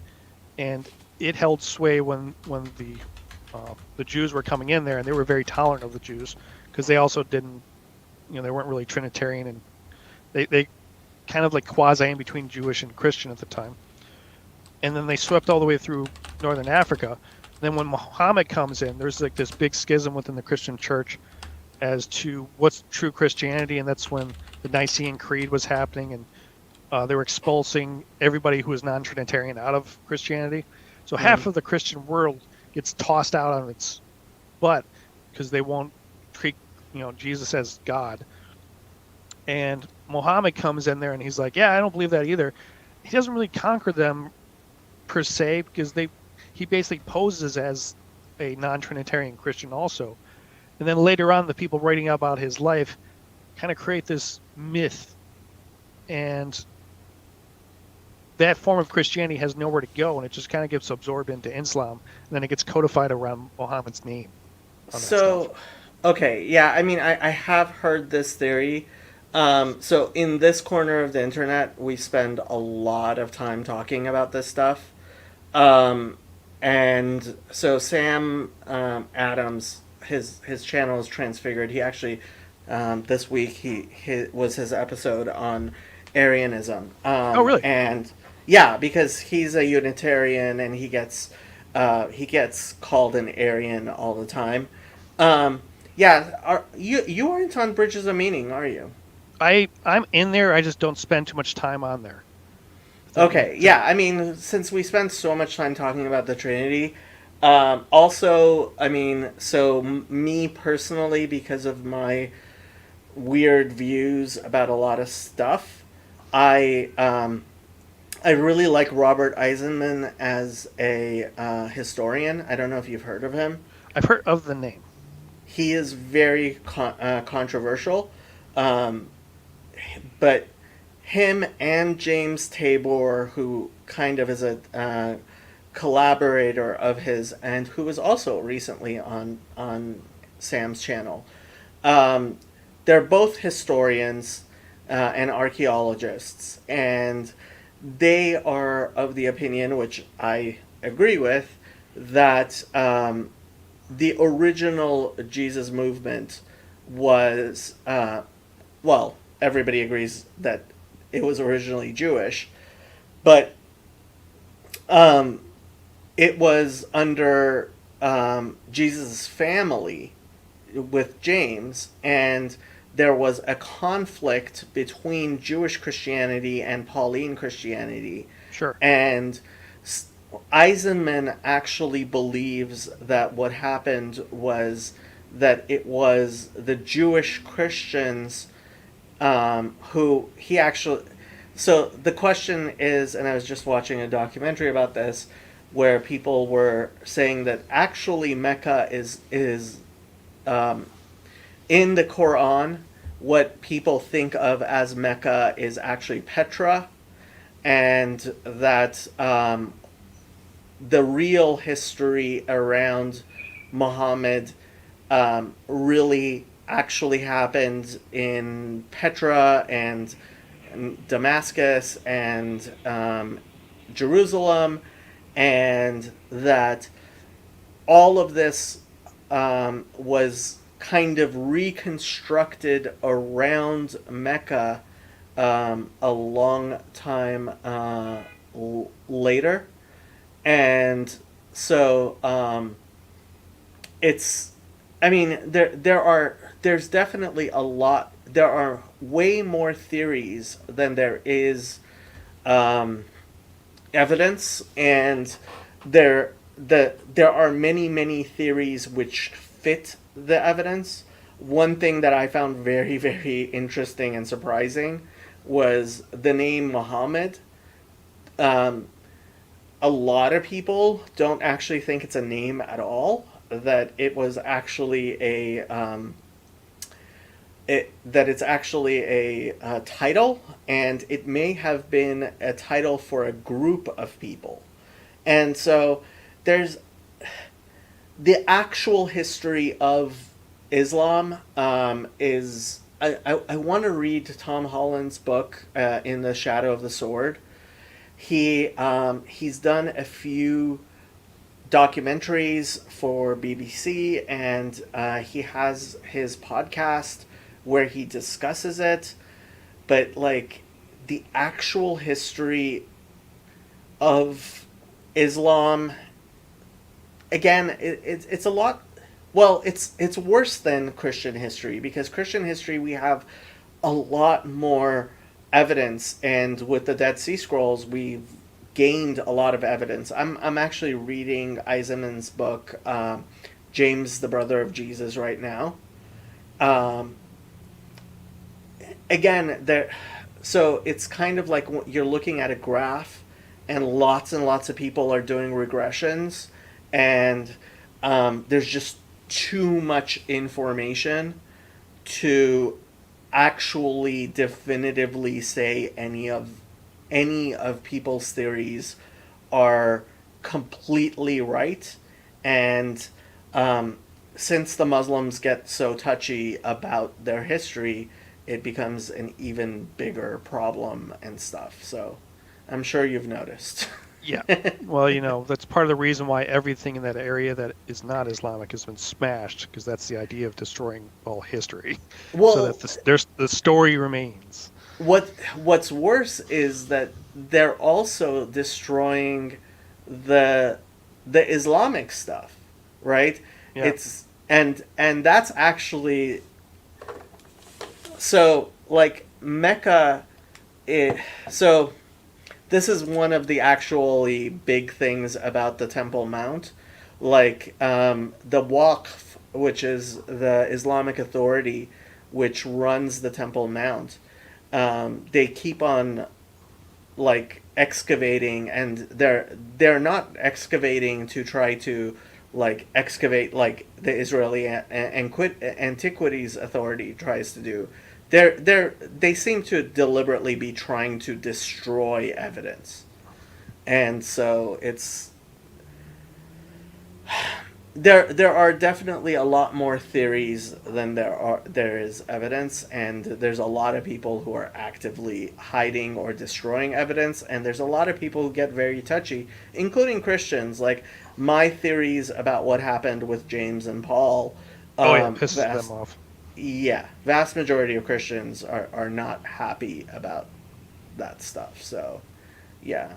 and it held sway when the Jews were coming in there, and they were very tolerant of the Jews because they also didn't, they weren't really Trinitarian, and they kind of like quasi in between Jewish and Christian at the time. And then they swept all the way through northern Africa. Then when Muhammad comes in, there's like this big schism within the Christian church as to what's true Christianity, and that's when the Nicene Creed was happening, and they were expulsing everybody who was non-Trinitarian out of Christianity. So half of the Christian world gets tossed out on its butt because they won't treat Jesus as God. And Muhammad comes in there and he's like, yeah, I don't believe that either. He doesn't really conquer them per se because he basically poses as a non-Trinitarian Christian also. And then later on, the people writing about his life kind of create this myth, and that form of Christianity has nowhere to go, and it just kind of gets absorbed into Islam, and then it gets codified around Muhammad's name. So, okay, yeah, I mean, I have heard this theory. So in this corner of the internet, we spend a lot of time talking about this stuff. And so Sam Adams, his channel is Transfigured. He actually this week he was his episode on Arianism. Oh, really? And yeah, because he's a Unitarian and he gets called an Arian all the time. Yeah, you aren't on Bridges of Meaning, are you? I'm in there. I just don't spend too much time on there. Okay, yeah. I mean, since we spent so much time talking about the Trinity, also, I mean, so me personally, because of my weird views about a lot of stuff, I really like Robert Eisenman as a historian. I don't know if you've heard of him. I've heard of the name. He is very controversial, but him and James Tabor, who kind of is a collaborator of his, and who was also recently on Sam's channel, they're both historians and archaeologists, and they are of the opinion, which I agree with, that the original Jesus movement was, well, everybody agrees that it was originally Jewish, but it was under Jesus' family with James, and there was a conflict between Jewish Christianity and Pauline Christianity. Sure. And Eisenman actually believes that what happened was that it was the Jewish Christians who he actually... So the question is, and I was just watching a documentary about this, where people were saying that actually Mecca is in the Quran, what people think of as Mecca is actually Petra, and that the real history around Muhammad really actually happened in Petra and Damascus and Jerusalem, and that all of this was kind of reconstructed around Mecca a long time later. And so it's, I mean, there's definitely a lot, there are way more theories than there is evidence, and there are many theories which fit the evidence. One thing that I found very, very interesting and surprising was the name Muhammad. A lot of people don't actually think it's a name at all. that it was actually that it's actually a title, and it may have been a title for a group of people. And so there's the actual history of Islam is. I want to read Tom Holland's book, In the Shadow of the Sword. He's done a few documentaries for BBC, and he has his podcast where he discusses it. But like the actual history of Islam, again, it's a lot. Well, it's worse than Christian history, because Christian history we have a lot more evidence, and with the Dead Sea Scrolls we've gained a lot of evidence. I'm actually reading Eisenman's book, James the Brother of Jesus, right now. Um, Again, there, so it's kind of like you're looking at a graph, and lots of people are doing regressions, and there's just too much information to actually definitively say any of people's theories are completely right. And since the Muslims get so touchy about their history, it becomes an even bigger problem and stuff. So I'm sure you've noticed. Yeah. Well, that's part of the reason why everything in that area that is not Islamic has been smashed, because that's the idea of destroying all history, so Well, that the story remains. what's worse is that they're also destroying the Islamic stuff, right? Yeah. It's and that's actually, so like Mecca. So this is one of the actually big things about the Temple Mount. Like the Waqf, which is the Islamic authority which runs the Temple Mount, they keep on like excavating, and they're not excavating to try to like excavate like the Israeli Antiquities Authority tries to do. They seem to deliberately be trying to destroy evidence, and so it's there are definitely a lot more theories than there is evidence, and there's a lot of people who are actively hiding or destroying evidence, and there's a lot of people who get very touchy, including Christians. Like my theories about what happened with James and Paul, Oh yeah, pisses them off. yeah, vast majority of Christians are not happy about that stuff. So yeah.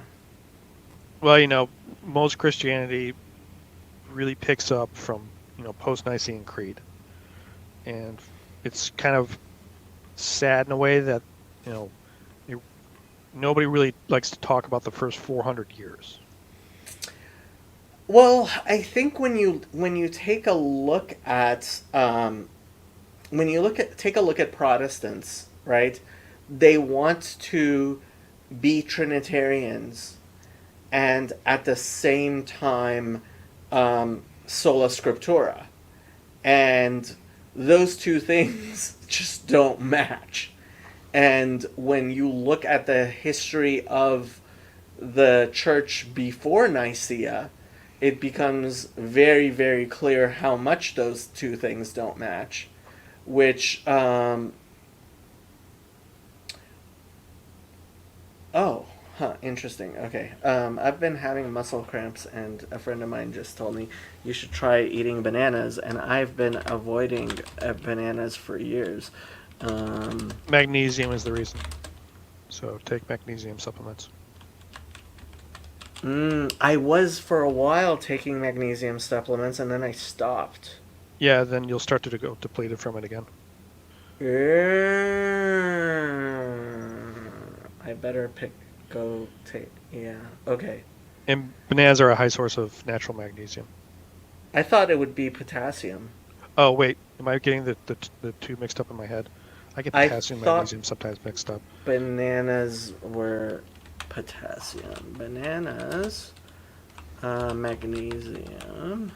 Well, most Christianity really picks up from post-Nicene Creed, and it's kind of sad in a way that you know it, nobody really likes to talk about the first 400 years. Well, I think when you take a look at take a look at Protestants, right? They want to be Trinitarians, and at the same time, sola scriptura, and those two things just don't match. And when you look at the history of the church before Nicaea, it becomes very, very clear how much those two things don't match, which, oh, huh, interesting. Okay. I've been having muscle cramps, and a friend of mine just told me you should try eating bananas, and I've been avoiding bananas for years. Magnesium is the reason. So take magnesium supplements. I was for a while taking magnesium supplements, and then I stopped. Yeah, then you'll start to go depleted from it again. I better take. Yeah. Okay. And bananas are a high source of natural magnesium. I thought it would be potassium. Oh wait, am I getting the two mixed up in my head? I get potassium and magnesium sometimes mixed up. Bananas were potassium. Bananas, magnesium.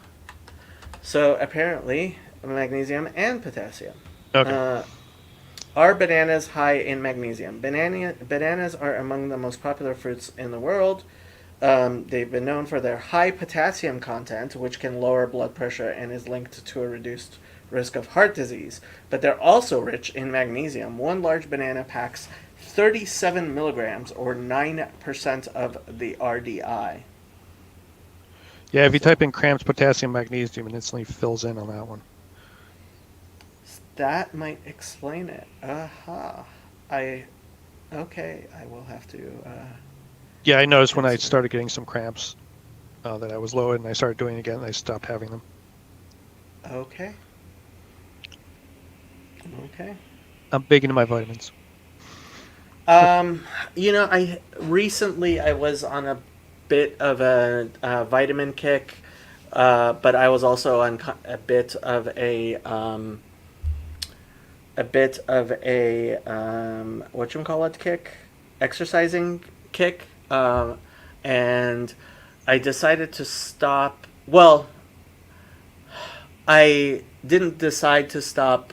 So apparently, magnesium and potassium. Okay. Are bananas high in magnesium? Bananas are among the most popular fruits in the world. They've been known for their high potassium content, which can lower blood pressure and is linked to a reduced risk of heart disease. But they're also rich in magnesium. One large banana packs 37 milligrams, or 9% of the RDI. Yeah, if you type in cramps, potassium, magnesium, it instantly fills in on that one. That might explain it. Aha. Okay, I will have to. Yeah, I noticed when I started getting some cramps that I was low, and I started doing it again, and I stopped having them. Okay. Okay. I'm big into my vitamins. I recently I was on a bit of a vitamin kick, but I was also on a bit of a whatchamacallit kick, exercising kick, and I decided to stop. Well, I didn't decide to stop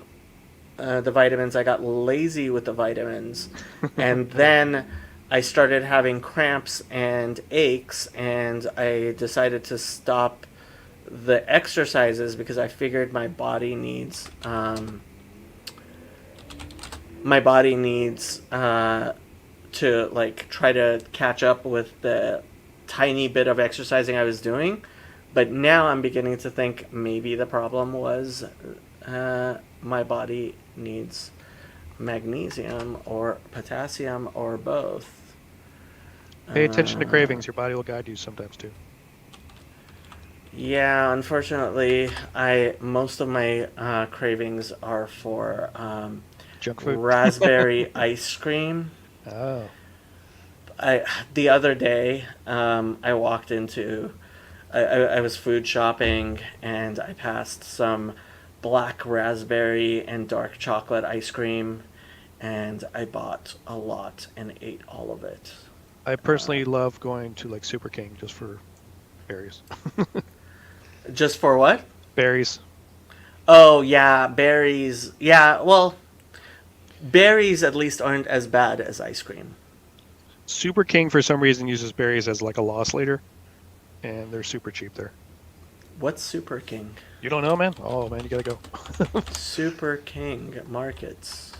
the vitamins. I got lazy with the vitamins, and then I started having cramps and aches, and I decided to stop the exercises because I figured my body needs to like try to catch up with the tiny bit of exercising I was doing. But now I'm beginning to think maybe the problem was my body needs magnesium or potassium or both. Pay attention to cravings. Your body will guide you sometimes too. Yeah, unfortunately, most of my cravings are for Junk food. raspberry ice cream. Oh, The other day, I walked into, I was food shopping and I passed some black raspberry and dark chocolate ice cream, and I bought a lot and ate all of it. I personally love going to like Super King just for berries. Just for what? Berries. Oh yeah, berries. Yeah, well, berries at least aren't as bad as ice cream. Super King for some reason uses berries as like a loss leader, and they're super cheap there. What's Super King? You don't know, man? Oh man, you gotta go. Super King markets.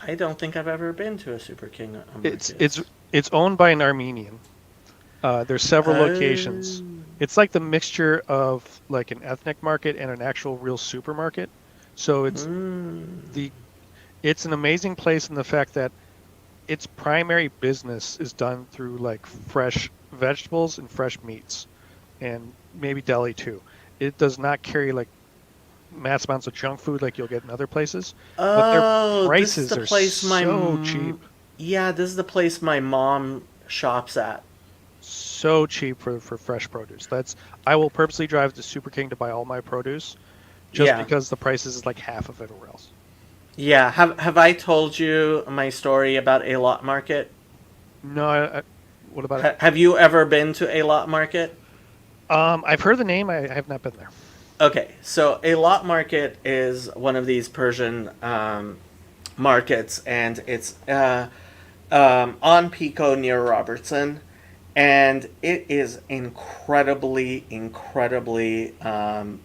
I don't think I've ever been to a Super King It's market. it's it's owned by an Armenian. There's several locations. Oh. It's like the mixture of like an ethnic market and an actual real supermarket. So Mm. the it's an amazing place in the fact that its primary business is done through like fresh vegetables and fresh meats, and maybe deli too. It does not carry like mass amounts of junk food like you'll get in other places, but their Oh, this is prices the are place so cheap. yeah, this is the place my mom shops at. So cheap for fresh produce. That's I will purposely drive to Super King to buy all my produce just Yeah. because the prices is like half of everywhere else. Yeah, have I told you my story about a lot market? No, what about it? Have you ever been to a lot market? I've heard the name. I have not been there. Okay, so a lot market is one of these Persian markets, and it's on Pico near Robertson, and it is incredibly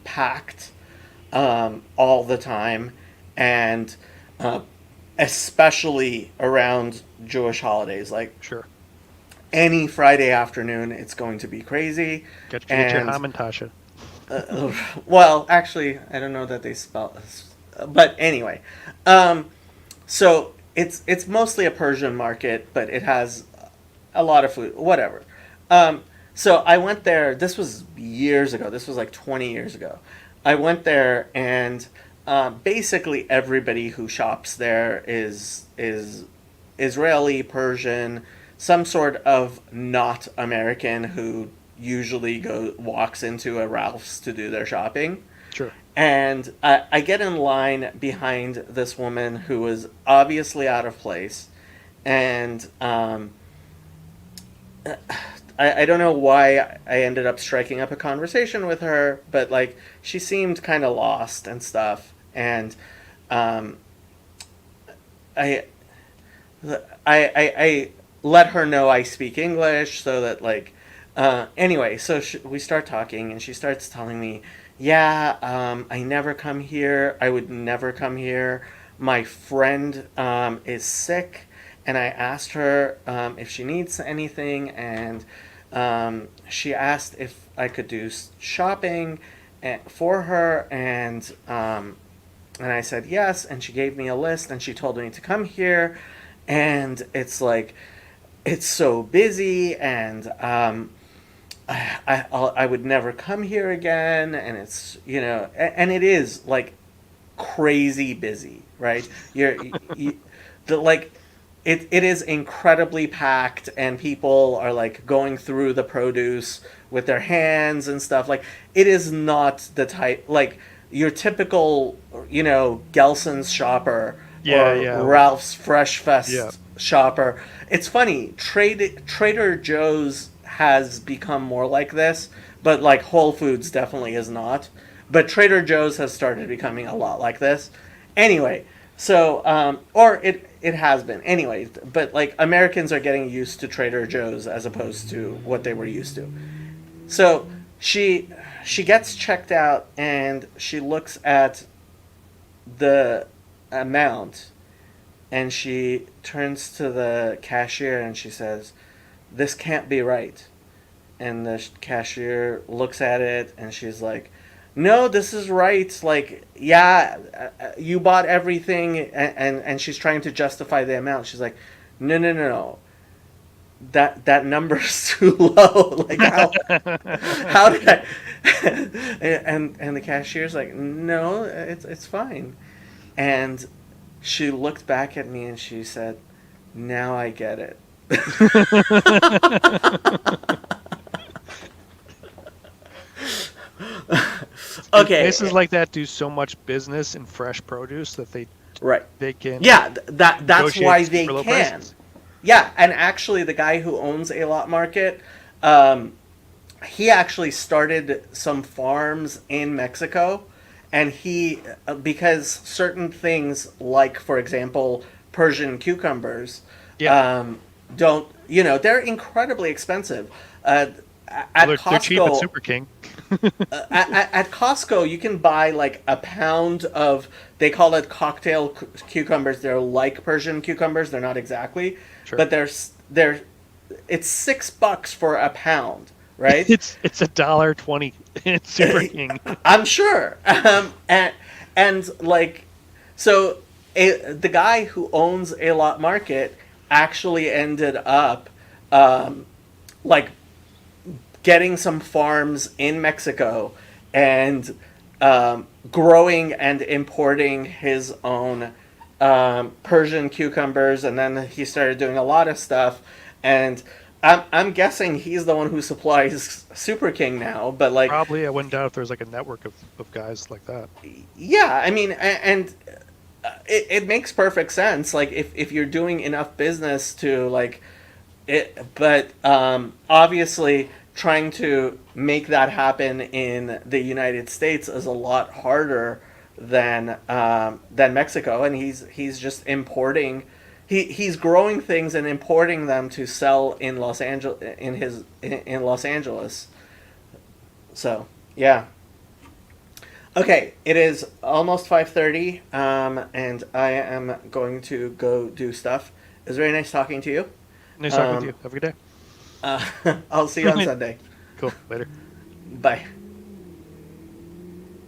packed all the time, and uh, especially around Jewish holidays. Like Sure. any Friday afternoon, it's going to be crazy. Get your And Hamantasha. well, actually, I don't know that they spell this, but anyway, so it's mostly a Persian market, but it has a lot of food, whatever. So I went there. This was years ago. This was like 20 years ago. I went there, and basically everybody who shops there is Israeli, Persian, some sort of not American who usually walks into a Ralph's to do their shopping. Sure. And I get in line behind this woman who was obviously out of place, and I don't know why I ended up striking up a conversation with her, but like she seemed kind of lost and stuff, and um, I, I let her know I speak English so that like anyway, so we start talking and she starts telling me, yeah, I never come here. I would never come here. My friend is sick, and I asked her if she needs anything, and she asked if I could do shopping for her, and I said yes, and she gave me a list, and she told me to come here, and it's like it's so busy, and I would never come here again, and it's and it is like crazy busy, right? The like it is incredibly packed, and people are like going through the produce with their hands and stuff. Like it is not the type like your typical Gelson's shopper Yeah, or yeah. Ralph's Fresh Fest Yeah. shopper. It's funny, Trader Joe's has become more like this, but like Whole Foods definitely is not. But Trader Joe's has started becoming a lot like this. Anyway, so or it has been anyway. But like Americans are getting used to Trader Joe's as opposed to what they were used to. So she gets checked out and she looks at the amount and she turns to the cashier and she says, "This can't be right." And the cashier looks at it and she's like, "No, this is right. Like, yeah, you bought everything." And she's trying to justify the amount. She's like, "No, no, no, no. That number's too low. Like, how did I?" and the cashier's like, "No, it's fine." And she looked back at me and she said, "Now I get it." Okay. Places like that do so much business in fresh produce that Right. they can Yeah, that's negotiate why they super low can. prices. Yeah, and actually, the guy who owns A Lot Market, he actually started some farms in Mexico, and he because certain things like, for example, Persian cucumbers, Yeah. don't they're incredibly expensic. At Well, they're cheap at Costco, Super King. at Costco, you can buy like a pound of. They call it cocktail cucumbers. They're like Persian cucumbers. They're not exactly, Sure. but they're. It's $6 for a pound, right? It's $1.20 at Super King. I'm sure. And like, so the guy who owns A Lot Market actually ended up, like getting some farms in Mexico and growing and importing his own Persian cucumbers, and then he started doing a lot of stuff. And I'm guessing he's the one who supplies Super King now, but like, Probably, I wouldn't doubt if there's like a network of guys like that. yeah, I mean, and it makes perfect sense. Like, if you're doing enough business to like it, but obviously trying to make that happen in the United States is a lot harder than Mexico, and he's just importing. He's growing things and importing them to sell in Los Angeles. So yeah. Okay, it is almost 5:30, and I am going to go do stuff. It was very nice talking to you. Nice talking with you. Have a good day. I'll see you on Sunday. Cool. Later. Bye.